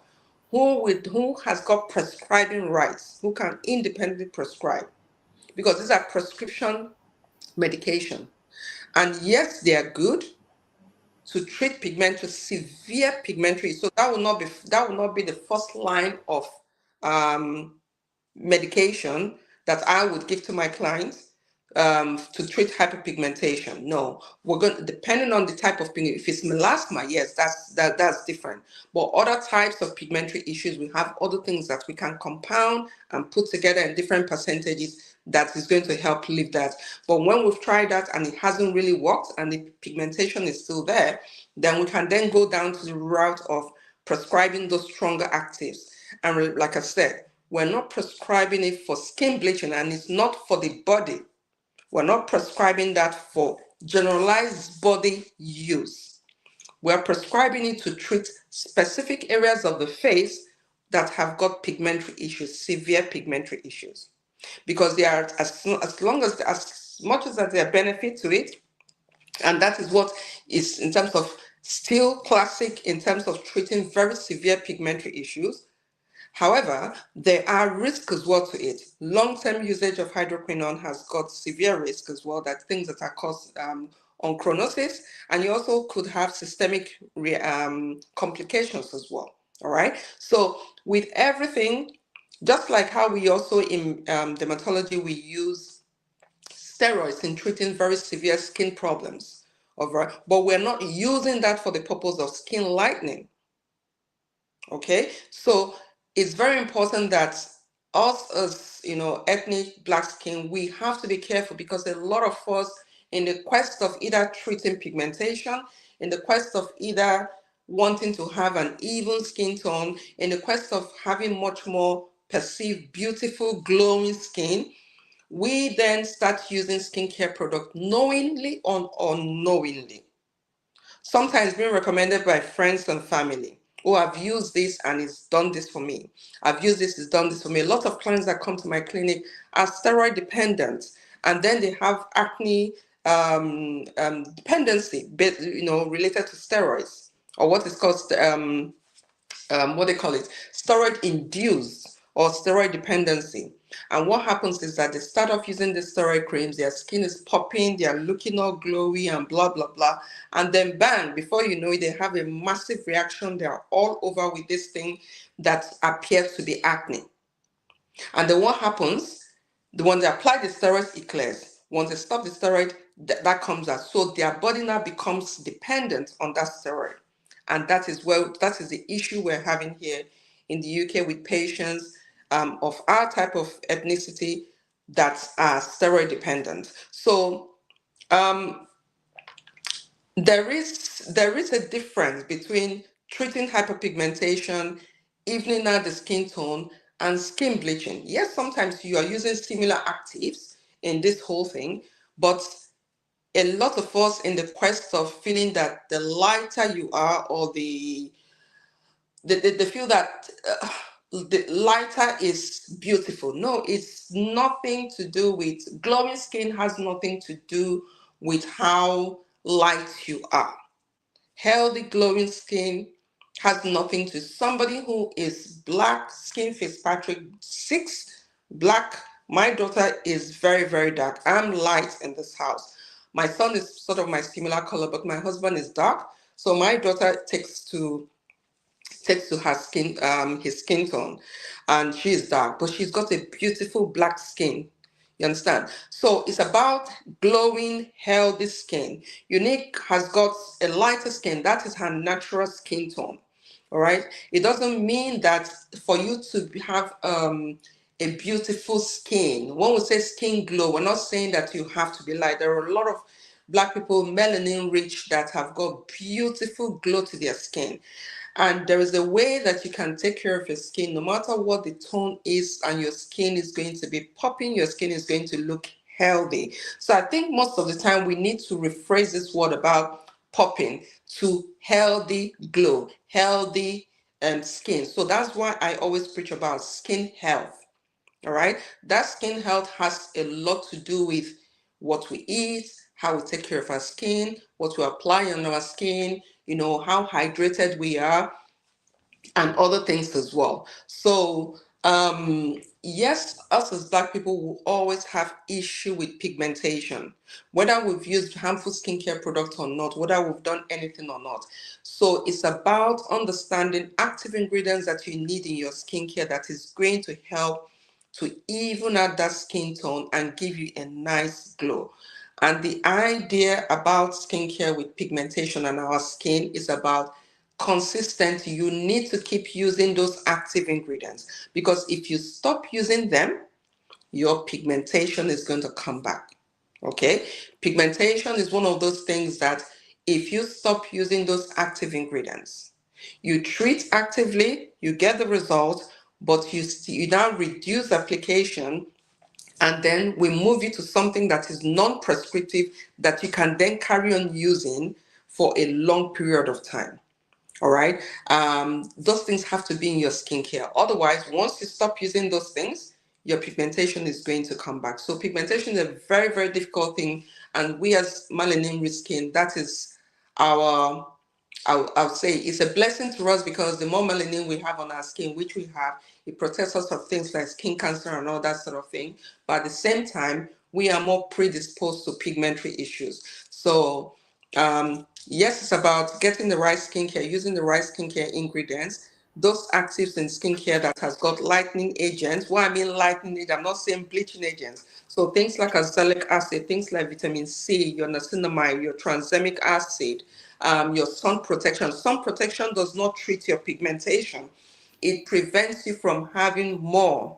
who has got prescribing rights, who can independently prescribe, because these are prescription medication. And yes, they are good to treat pigmentary, severe pigmentary. So that will not be the first line of um, medication that I would give to my clients to treat hyperpigmentation. No, we're going to, depending on the type of pigment. If it's melasma, yes, that's different. But other types of pigmentary issues, we have other things that we can compound and put together in different percentages that is going to help lift that. But when we've tried that and it hasn't really worked and the pigmentation is still there, then we can then go down to the route of prescribing those stronger actives. And like I said, we're not prescribing it for skin bleaching, and it's not for the body. We're not prescribing that for generalized body use. We're prescribing it to treat specific areas of the face that have got pigmentary issues, severe pigmentary issues. Because they are, as much as there are benefits to it, and that is what is in terms of still classic in terms of treating very severe pigmentary issues. However, there are risks as well to it. Long-term usage of hydroquinone has got severe risk as well, that things that are caused on chronosis, and you also could have systemic complications as well. All right. So with everything, just like how we also in dermatology, we use steroids in treating very severe skin problems. But we're not using that for the purpose of skin lightening. Okay, so it's very important that us as ethnic black skin, we have to be careful, because a lot of us, in the quest of either treating pigmentation, in the quest of either wanting to have an even skin tone, in the quest of having much more perceived beautiful glowing skin, we then start using skincare product knowingly or unknowingly, sometimes being recommended by friends and family. oh, I've used this and it's done this for me. I've used this, it's done this for me. A lot of clients that come to my clinic are steroid dependent, and then they have acne dependency, related to steroids, or what is called what they call it, steroid induced or steroid dependency. And what happens is that they start off using the steroid creams, their skin is popping, they are looking all glowy and blah blah blah, and then bang, before you know it, they have a massive reaction. They are all over with this thing that appears to be acne. And then what happens? When they apply the steroids, it clears. Once they stop the steroid, that comes out. So their body now becomes dependent on that steroid. And that is the issue we're having here in the UK with patients of our type of ethnicity that are steroid dependent. So um, there is a difference between treating hyperpigmentation, evening out the skin tone, and skin bleaching. Yes, sometimes you are using similar actives in this whole thing, but a lot of us, in the quest of feeling that the lighter you are, or the feel that the lighter is beautiful. No, it's nothing to do with glowing skin, has nothing to do with how light you are. Healthy, glowing skin has nothing to somebody who is black, skin Fitzpatrick 6, black. My daughter is very, very dark. I'm light in this house. My son is sort of my similar color, but my husband is dark. So my daughter takes to her skin, his skin tone, and she's dark, but she's got a beautiful black skin. You understand? So it's about glowing, healthy skin. Unique has got a lighter skin. That is her natural skin tone. All right. It doesn't mean that for you to have a beautiful skin. When we say skin glow, we're not saying that you have to be light. There are a lot of black people, melanin rich, that have got beautiful glow to their skin. And there is a way that you can take care of your skin, no matter what the tone is, and your skin is going to be popping, your skin is going to look healthy. So I think most of the time we need to rephrase this word about popping to healthy glow, healthy skin. So that's why I always preach about skin health. All right. That skin health has a lot to do with what we eat, how we take care of our skin, what we apply on our skin, how hydrated we are, and other things as well. So, yes, us as Black people will always have issue with pigmentation, whether we've used harmful skincare products or not, whether we've done anything or not. So it's about understanding active ingredients that you need in your skincare that is going to help to even out that skin tone and give you a nice glow. And the idea about skincare with pigmentation on our skin is about consistent. You need to keep using those active ingredients, because if you stop using them, your pigmentation is going to come back. Okay? Pigmentation is one of those things that if you stop using those active ingredients, you treat actively, you get the result, but you now reduce application, and then we move you to something that is non-prescriptive that you can then carry on using for a long period of time. All right. Those things have to be in your skincare. Otherwise, once you stop using those things, your pigmentation is going to come back. So pigmentation is a very, very difficult thing. And we as melanin rich skin, that is our, I would say it's a blessing to us, because the more melanin we have on our skin, which we have, it protects us from things like skin cancer and all that sort of thing. But at the same time, we are more predisposed to pigmentary issues. So yes, it's about getting the right skincare, using the right skincare ingredients, those actives in skincare that has got lightening agents. What I mean lightening agent, I'm not saying bleaching agents. So things like azelaic acid, things like vitamin C, your niacinamide, your tranexamic acid, your sun protection. Sun protection does not treat your pigmentation. It prevents you from having more.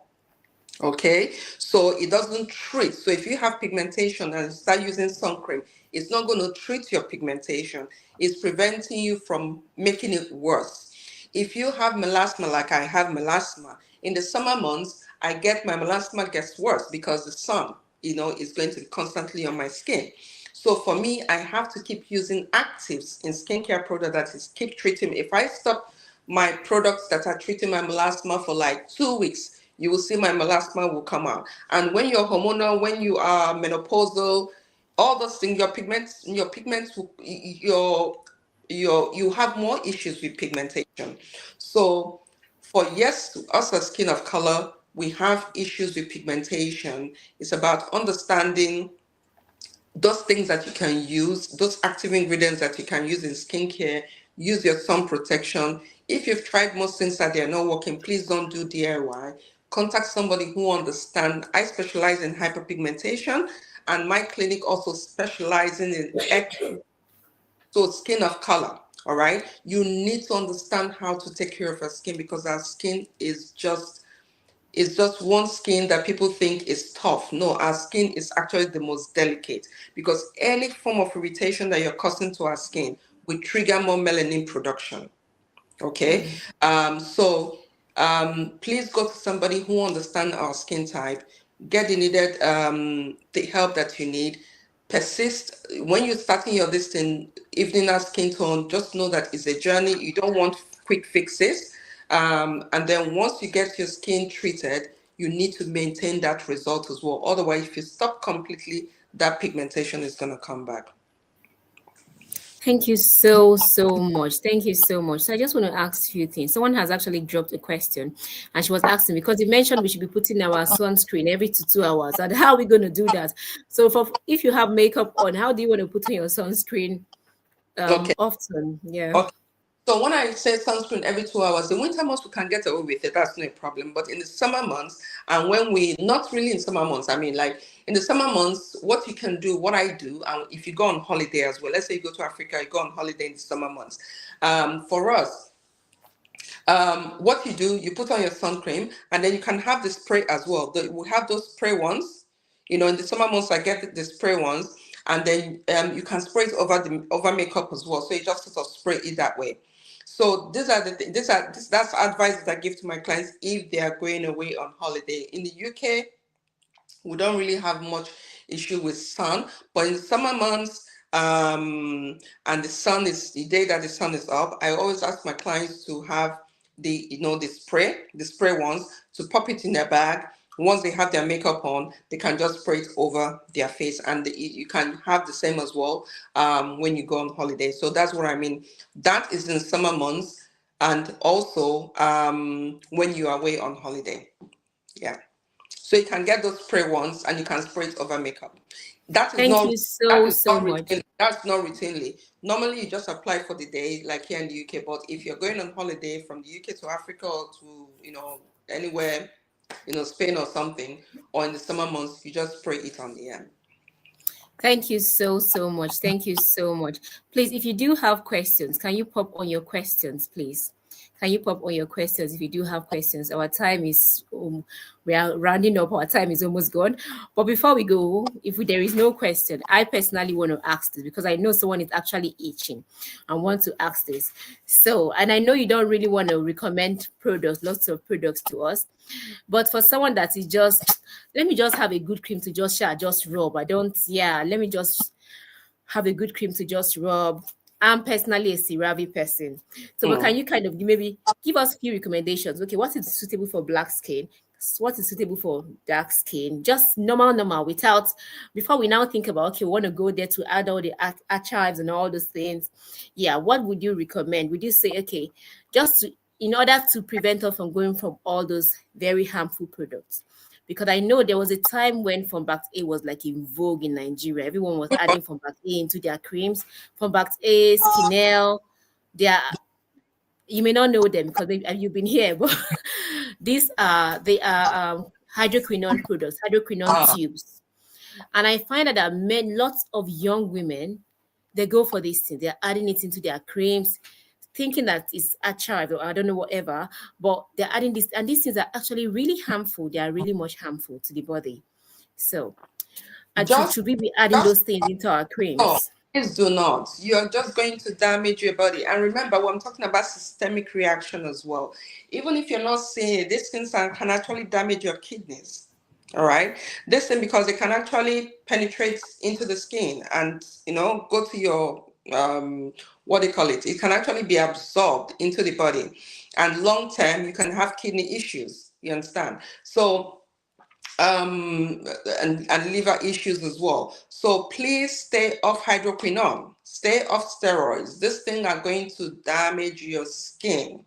Okay, so it doesn't treat. So if you have pigmentation and start using sun cream, it's not going to treat your pigmentation. It's preventing you from making it worse. If you have melasma, like I have melasma, in the summer months, my melasma gets worse because the sun, is going to be constantly on my skin. So for me, I have to keep using actives in skincare product that is keep treating me. If I stop my products that are treating my melasma for like 2 weeks, you will see my melasma will come out. And when you're hormonal, when you are menopausal, all those things, your pigments will, you have more issues with pigmentation. So for yes, us as skin of color, we have issues with pigmentation. It's about understanding those things that you can use, those active ingredients that you can use in skincare. Use your sun protection. If you've tried most things that they are not working, please don't do DIY. Contact somebody who understands. I specialize in hyperpigmentation, and my clinic also specializing in so skin of color. All right, you need to understand how to take care of your skin, because our skin is just one skin that people think is tough. No, our skin is actually the most delicate, because any form of irritation that you're causing to our skin will trigger more melanin production. Okay. Please go to somebody who understands our skin type. Get the needed the help that you need. Persist. When you're starting your this thing, evening our skin tone, just know that it's a journey. You don't want quick fixes. And then once you get your skin treated, you need to maintain that result as well. Otherwise, if you stop completely, that pigmentation is going to come back. Thank you so much. Thank you so much. So I just want to ask a few things. Someone has actually dropped a question, and she was asking because you mentioned we should be putting our sunscreen every 2 hours. And how are we going to do that? So for if you have makeup on, how do you want to put on your sunscreen Okay. often? Yeah. Okay. So when I say sunscreen every 2 hours, the winter months we can get away with it. That's no problem. But in the summer months, and when we not really in summer months, I mean like in the summer months, what you can do, what I do, and if you go on holiday as well, let's say you go to Africa, you go on holiday in the summer months. For us, what you do, you put on your sun cream, and then you can have the spray as well. We have those spray ones. In the summer months, I get the spray ones, and then you can spray it over makeup as well. So you just sort of spray it that way. So these are the that's advice that I give to my clients if they are going away on holiday. In the UK, we don't really have much issue with sun, but in summer months, and the day that the sun is up, I always ask my clients to have the spray ones, to pop it in their bag. Once they have their makeup on, they can just spray it over their face, and you can have the same as well when you go on holiday. So that's what I mean. That is in summer months, and also when you are away on holiday. Yeah. So you can get those spray ones, and you can spray it over makeup. That is Thank not you that so is so not much. routinely. That's not routinely. Normally you just apply for the day, like here in the UK. But if you're going on holiday from the UK to Africa, or to anywhere, Spain or something, or in the summer months, you just spray it on the end. Thank you so much. Thank you so much. Please, if you do have questions, can you pop on your questions, please? Can you pop on your questions if you do have questions? Our time is we are rounding up. Our time is almost gone. But before we go, if there is no question, I personally want to ask this because I know someone is actually itching and want to ask this. So, and I know you don't really want to recommend products, lots of products to us, but for someone that is just, let me just have a good cream to just rub. I don't, yeah, let me just have a good cream to just rub. I'm personally a CeraVe person. So, but Mm. can you kind of maybe give us a few recommendations? Okay, what is suitable for black skin? What is suitable for dark skin? Just normal, without, before we now think about, okay, we want to go there to add all the archives and all those things. Yeah, what would you recommend? Would you say, okay, just to, in order to prevent us from going from all those very harmful products? Because I know there was a time when Funbact A was like in vogue in Nigeria. Everyone was adding Funbact A into their creams. Funbact A, Skinel, they are, you may not know them because you've been here, but they are hydroquinone products, hydroquinone Ah, tubes. And I find that lots of young women, they go for this thing. They're adding it into their creams, thinking that it's archive or I don't know whatever, but they're adding this, and these things are actually really harmful. They are really much harmful to the body. So, and just should we be adding just those things into our no, creams? please do not. You're just going to damage your body. And remember, when I'm talking about systemic reaction as well. Even if you're not seeing it, these things can actually damage your kidneys. All right. This thing, because it can actually penetrate into the skin and go to your um, what do you call it? It can actually be absorbed into the body, and long term you can have kidney issues. You understand? So and liver issues as well. So please stay off hydroquinone, stay off steroids. These things are going to damage your skin.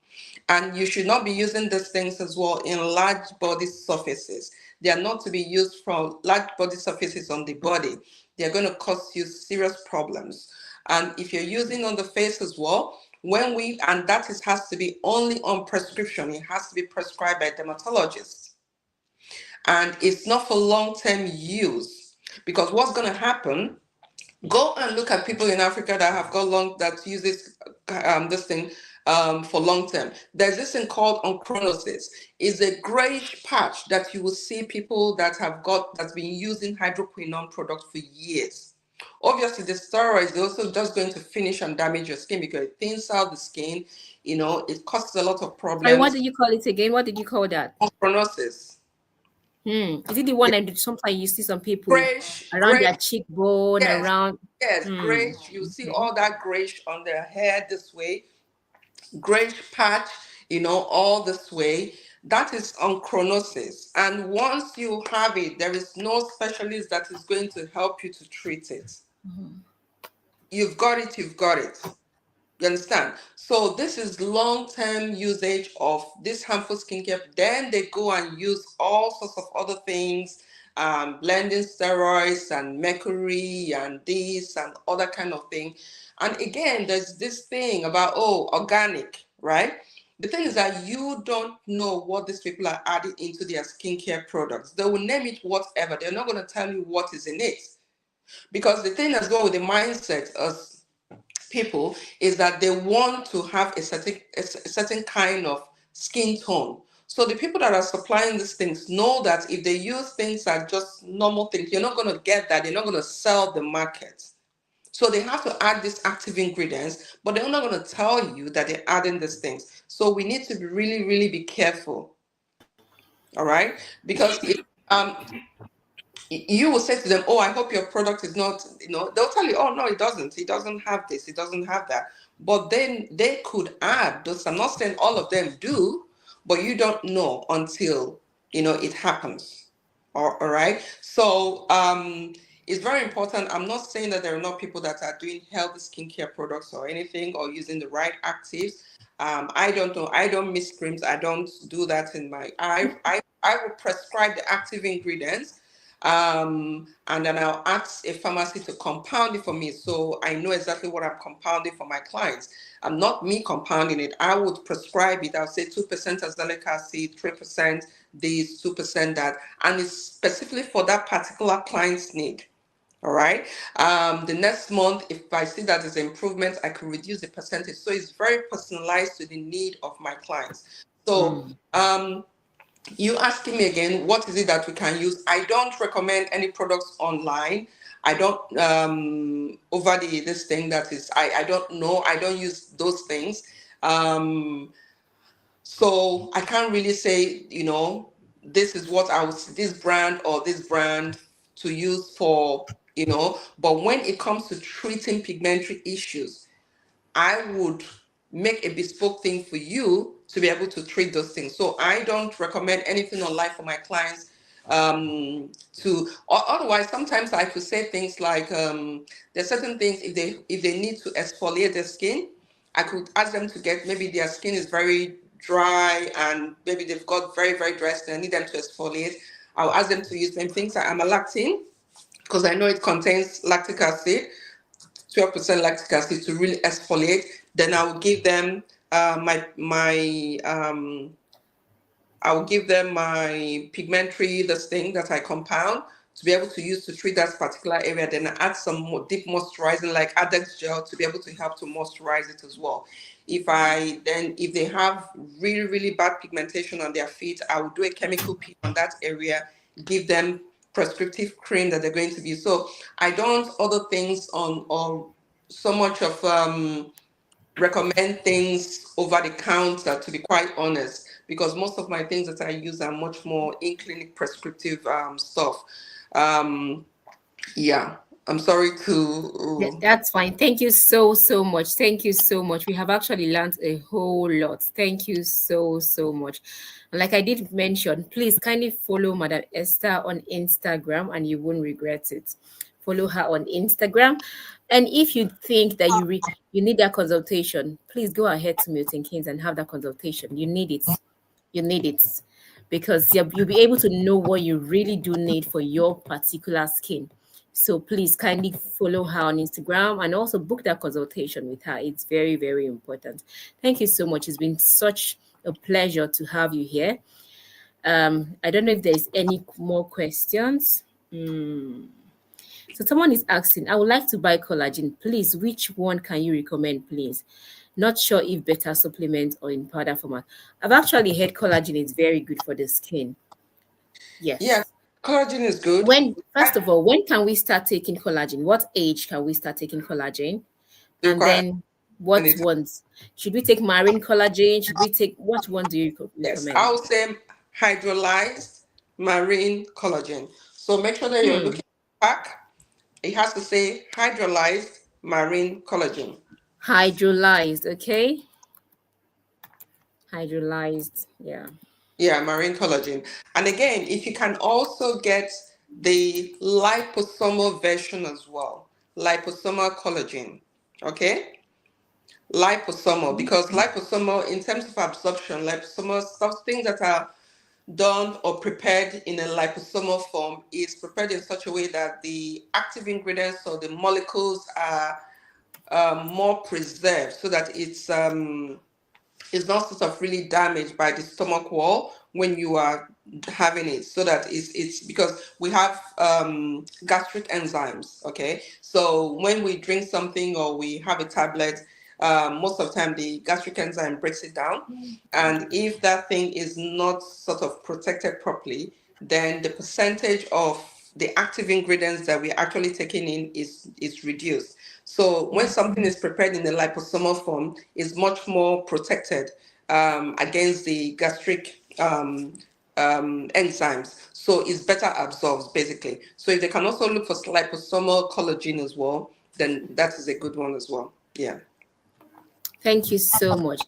And you should not be using these things as well in large body surfaces. They are not to be used from large body surfaces on the body. They're going to cause you serious problems. And if you're using on the face as well, and that has to be only on prescription, it has to be prescribed by dermatologists, and it's not for long-term use. Because what's going to happen, go and look at people in Africa that have got that uses this thing for long term. There's this thing called onchronosis. It's a grayish patch that you will see people that's been using hydroquinone products for years. Obviously the steroids, they're also just going to finish and damage your skin because it thins out the skin. It causes a lot of Sorry, what problems. did you call it again? What did you call that? Onchronosis. Is it the one that sometimes you see some people Grayish, around their grayish. cheekbone, Yes, around? yes, Hmm. grayish. You see Okay. all that grayish on their hair this way, grayish patch, all this way. That is onchronosis. And once you have it, there is no specialist that is going to help you to treat it. You've got it, you've got it. You understand? So this is long-term usage of this harmful skincare. Then they go and use all sorts of other things, blending steroids and mercury and this and other kind of thing. And again, there's this thing about, organic, right? The thing is that you don't know what these people are adding into their skincare products. They will name it whatever. They're not going to tell you what is in it. Because the thing as well with the mindset of people is that they want to have a certain kind of skin tone. So the people that are supplying these things know that if they use things that are just normal things, you're not going to get that. They're not going to sell the market. So they have to add these active ingredients, but they're not going to tell you that they're adding these things. So we need to be really, really be careful. All right, because um, you will say to them, "Oh, I hope your product is not," they'll tell you, "Oh, no, it doesn't have this, it doesn't have that." But then they could add those. I'm not saying all of them do, but you don't know until, it happens. All right. So, it's very important. I'm not saying that there are not people that are doing healthy skincare products or anything or using the right actives. I don't know. I don't mix creams. I don't do that in my. I will prescribe the active ingredients, and then I'll ask a pharmacy to compound it for me, so I know exactly what I'm compounding for my clients. I'm not me compounding it. I would prescribe it. I'll say 2% azelaic acid, 3% this, 2% that, and it's specifically for that particular client's need. All right. The next month, if I see that there's improvement, I can reduce the percentage. So it's very personalized to the need of my clients. So, Hmm. you asking me again, what is it that we can use? I don't recommend any products online. I don't over this thing that is, I don't know. I don't use those things. Um, so I can't really say, this is what this brand or this brand to use for, but when it comes to treating pigmentary issues, I would make a bespoke thing for you to be able to treat those things. So I don't recommend anything online for my clients. Or otherwise, sometimes I could say things like, there's certain things if they need to exfoliate their skin, I could ask them to get, maybe their skin is very dry and maybe they've got very, very dry skin. I need them to exfoliate. I'll ask them to use them things like amalactin, because I know it contains lactic acid, 12% lactic acid, to really exfoliate. Then I will give them I will give them my pigmentary, this thing that I compound to be able to use to treat that particular area. Then I add some more deep moisturizing like Adex gel to be able to help to moisturize it as well. If they have really, really bad pigmentation on their feet, I will do a chemical peel on that area, give them prescriptive cream that they're going to use. So I don't other things on or so much of recommend things over the counter, to be quite honest, because most of my things that I use are much more in clinic prescriptive stuff. Um, yeah. I'm sorry Yeah, to. that's fine. Thank you so much. Thank you so much. We have actually learned a whole lot. Thank you so much. And like I did mention, please kindly follow Madam Esther on Instagram and you won't regret it. Follow her on Instagram. And if you think that you need that consultation, please go ahead to Milton Keynes and have that consultation. You need it. You need it because you'll be able to know what you really do need for your particular skin. So please kindly follow her on Instagram and also book that consultation with her. It's very important. Thank you so much. It's been such a pleasure to have you here. I don't know if there's any more questions. So someone is asking, I would like to buy collagen. Please, which one can you recommend, please? Not sure if better supplement or in powder format. I've actually heard collagen is very good for the skin. Yeah, Yes. collagen is good. When first of all, when can we start taking collagen? What age can we start taking collagen? You And require then what it. ones? Should we take marine collagen? Should we take what one do you Yes, recommend? I would say hydrolyzed marine collagen. So make sure that you're Hmm. looking at the pack. It has to say hydrolyzed marine collagen. Hydrolyzed, okay? Hydrolyzed, yeah. Yeah, marine collagen. And again, if you can also get the liposomal version as well, liposomal collagen. Okay? Liposomal, because liposomal, in terms of absorption, liposomal stuff, things that are done or prepared in a liposomal form is prepared in such a way that the active ingredients or the molecules are more preserved so that it's not sort of really damaged by the stomach wall when you are having it, so that it's because we have gastric enzymes. Okay, so when we drink something or we have a tablet, most of the time the gastric enzyme breaks it down, and if that thing is not sort of protected properly, then the percentage of the active ingredients that we're actually taking in is reduced. So when something is prepared in the liposomal form, it's much more protected against the gastric enzymes. So it's better absorbed, basically. So if they can also look for liposomal collagen as well, then that is a good one as well. Yeah. Thank you so much.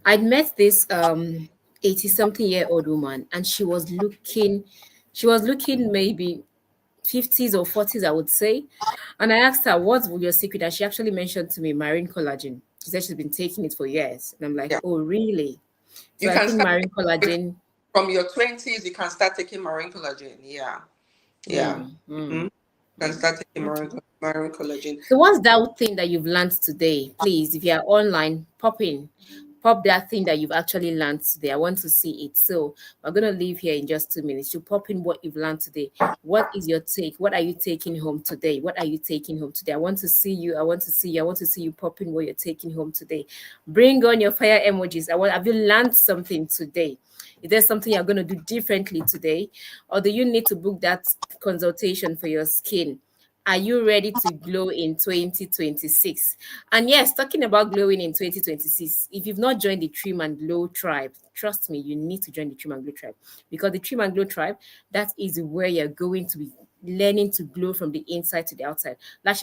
I'd met this 80 something year old woman and she was looking maybe 50s or 40s, I would say. And I asked her, what's your secret? And she actually mentioned to me marine collagen. She said she's been taking it for years. And I'm like, Yeah. oh, really? So You I can think start marine collagen. from your 20s, you can start taking marine collagen. Yeah. Yeah. Mm, hmm mm, Can start taking okay. marine collagen. So what's that thing that you've learned today? Please, if you are online, pop that thing that you've actually learned today. I want to see it. So we're gonna leave here in just 2 minutes. You pop in what you've learned today. What is your take? What are you taking home today? What are you taking home today? I want to see you. I want to see you. I want to see you pop in what you're taking home today. Bring on your fire emojis. Have you learned something today? Is there something you're going to do differently today? Or do you need to book that consultation for your skin? Are you ready to glow in 2026? And yes, talking about glowing in 2026, if you've not joined the Trim and Glow tribe, trust me, you need to join the Trim and Glow tribe, because the Trim and Glow tribe, that is where you're going to be learning to glow from the inside to the outside. Like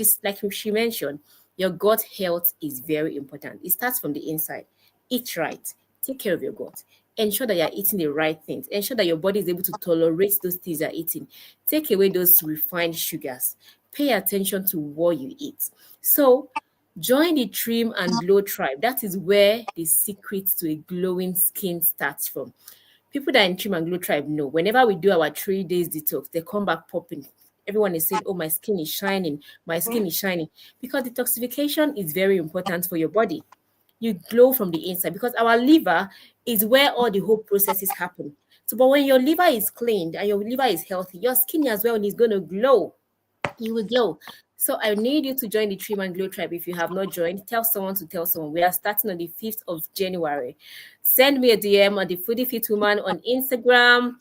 she mentioned, your gut health is very important. It starts from the inside. Eat right. Take care of your gut. Ensure that you're eating the right things. Ensure that your body is able to tolerate those things you're eating. Take away those refined sugars. Pay attention to what you eat. So, join the Trim and Glow tribe. That is where the secret to a glowing skin starts from. People that are in Trim and Glow tribe know whenever we do our 3 days detox, they come back popping. Everyone is saying, oh, my skin is shining. My skin is shining. Because detoxification is very important for your body. You glow from the inside because our liver is where all the whole processes happen. So, but when your liver is cleaned and your liver is healthy, your skin as well is going to glow. You will glow. So I need you to join the Trim and Glow tribe. If you have not joined, tell someone to tell someone. We are starting on the 5th of January. Send me a DM on the Foodie Fit Woman on Instagram,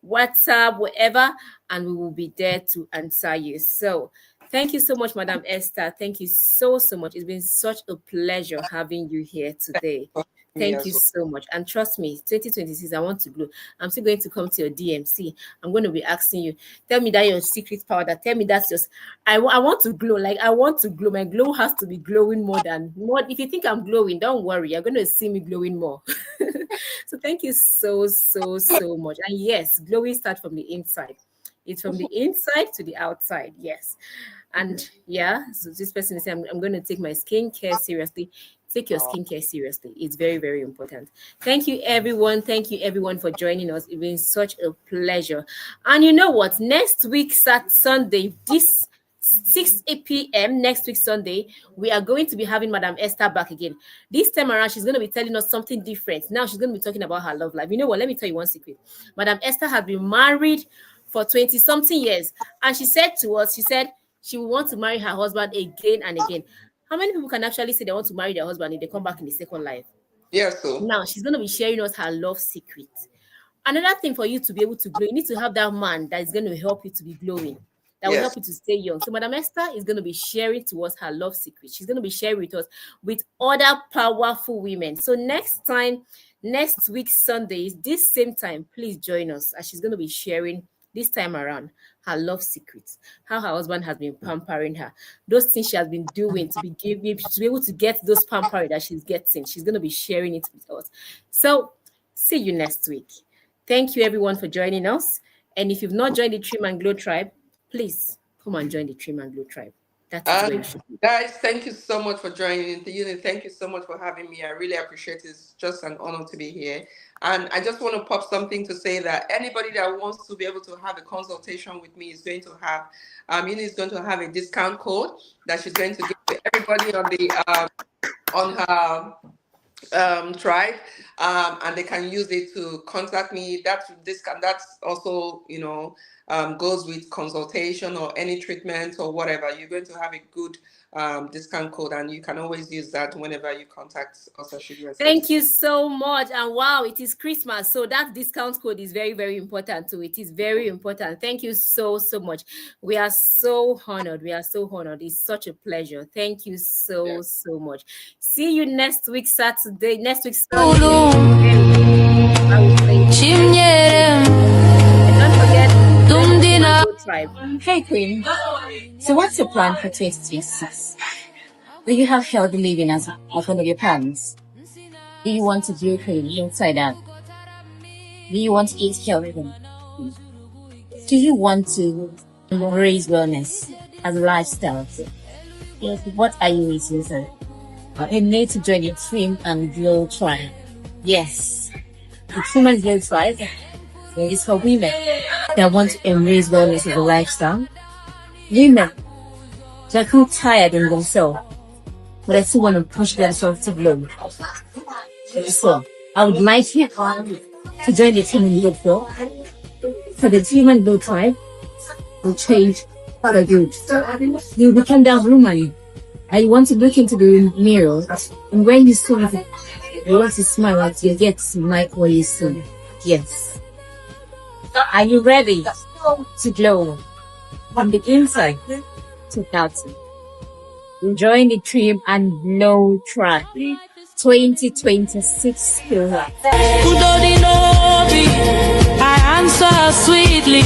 WhatsApp, wherever, and we will be there to answer you. So thank you so much, Madam Esther. Thank you so much. It's been such a pleasure having you here today. Me Thank you as well. so much. And trust me, 2026, I want to glow. I'm still going to come to your DMC. I'm going to be asking you, tell me that your secret powder. Tell me that's just, I want to glow. Like, I want to glow. My glow has to be glowing more than more. If you think I'm glowing, don't worry. You're going to see me glowing more. So thank you so much. And yes, glowing starts from the inside. It's from the inside to the outside. Yes. And yeah, so this person is saying, I'm going to take my skincare seriously. Take your Oh, skincare seriously. It's very important. Thank you, everyone. Thank you, everyone, for joining us. It's been such a pleasure. And you know what? Next week, Sunday, this 6 p.m. next week, Sunday, we are going to be having Madam Esther back again. This time around, she's going to be telling us something different. Now she's going to be talking about her love life. You know what? Let me tell you one secret. Madam Esther has been married for 20 something years. And she said to us, she said she will want to marry her husband again and again. How many people can actually say they want to marry their husband if they come back in the second life? yeah, so Now she's going to be sharing us her love secret. Another thing for you to be able to glow, you need to have that man that is going to help you to be glowing, that will yes. help you to stay young. So Madam Esther is going to be sharing to us her love secret. She's going to be sharing with us with other powerful women. So next time, next week Sundays, this same time, please join us as she's going to be sharing this time around her love secrets, how her husband has been pampering her, those things she has been doing to be giving, to be able to get those pampering that she's getting. She's going to be sharing it with us. So see you next week. Thank you, everyone, for joining us. And if you've not joined the Trim and Glow tribe, please come and join the Trim and Glow tribe. That is where you And should be. guys, thank you so much for joining. Thank you so much for having me. I really appreciate it. It's just an honor to be here. And I just want to pop something to say that anybody that wants to be able to have a consultation with me is going to have, Uni is going to have a discount code that she's going to give to everybody on the on her tribe, and they can use it to contact me. That's also, goes with consultation or any treatment or whatever. You're going to have a good discount code, and you can always use that whenever you contact us at Sugar Thank Essence. you so much. And wow, it is Christmas. So that discount code is very important. So it is very important. Thank you so much. We are so honored. We are so honored. It's such a pleasure. Thank you Yeah. so much. See you next week, Saturday, next week, Sunday. I will say and don't forget to join the Team and Grow tribe. Hey Queen, so what's your plan for 2026? Do you have healthy living as one of your plans? Do you want to do clean inside out? Do you want to eat healthy? Do you want to embrace wellness as a lifestyle? Yes, what are you missing, sir? You need to join the Trim and Glow tribe. Yes, the Trim and Glow tribe is for women that want to embrace wellness as a lifestyle. Women that feel tired in themselves, but I still want to push themselves to glow. So, I would like you to join the Team and Glow for the Team and Glow tribe will change for the good. You become that woman and you want to look into the mirror, and when you see it, you want to smile and you get to like what you see. Yes. Are you ready to glow from the inside to outside? Join the Trim and Glow tribe 2026. I answer sweetly.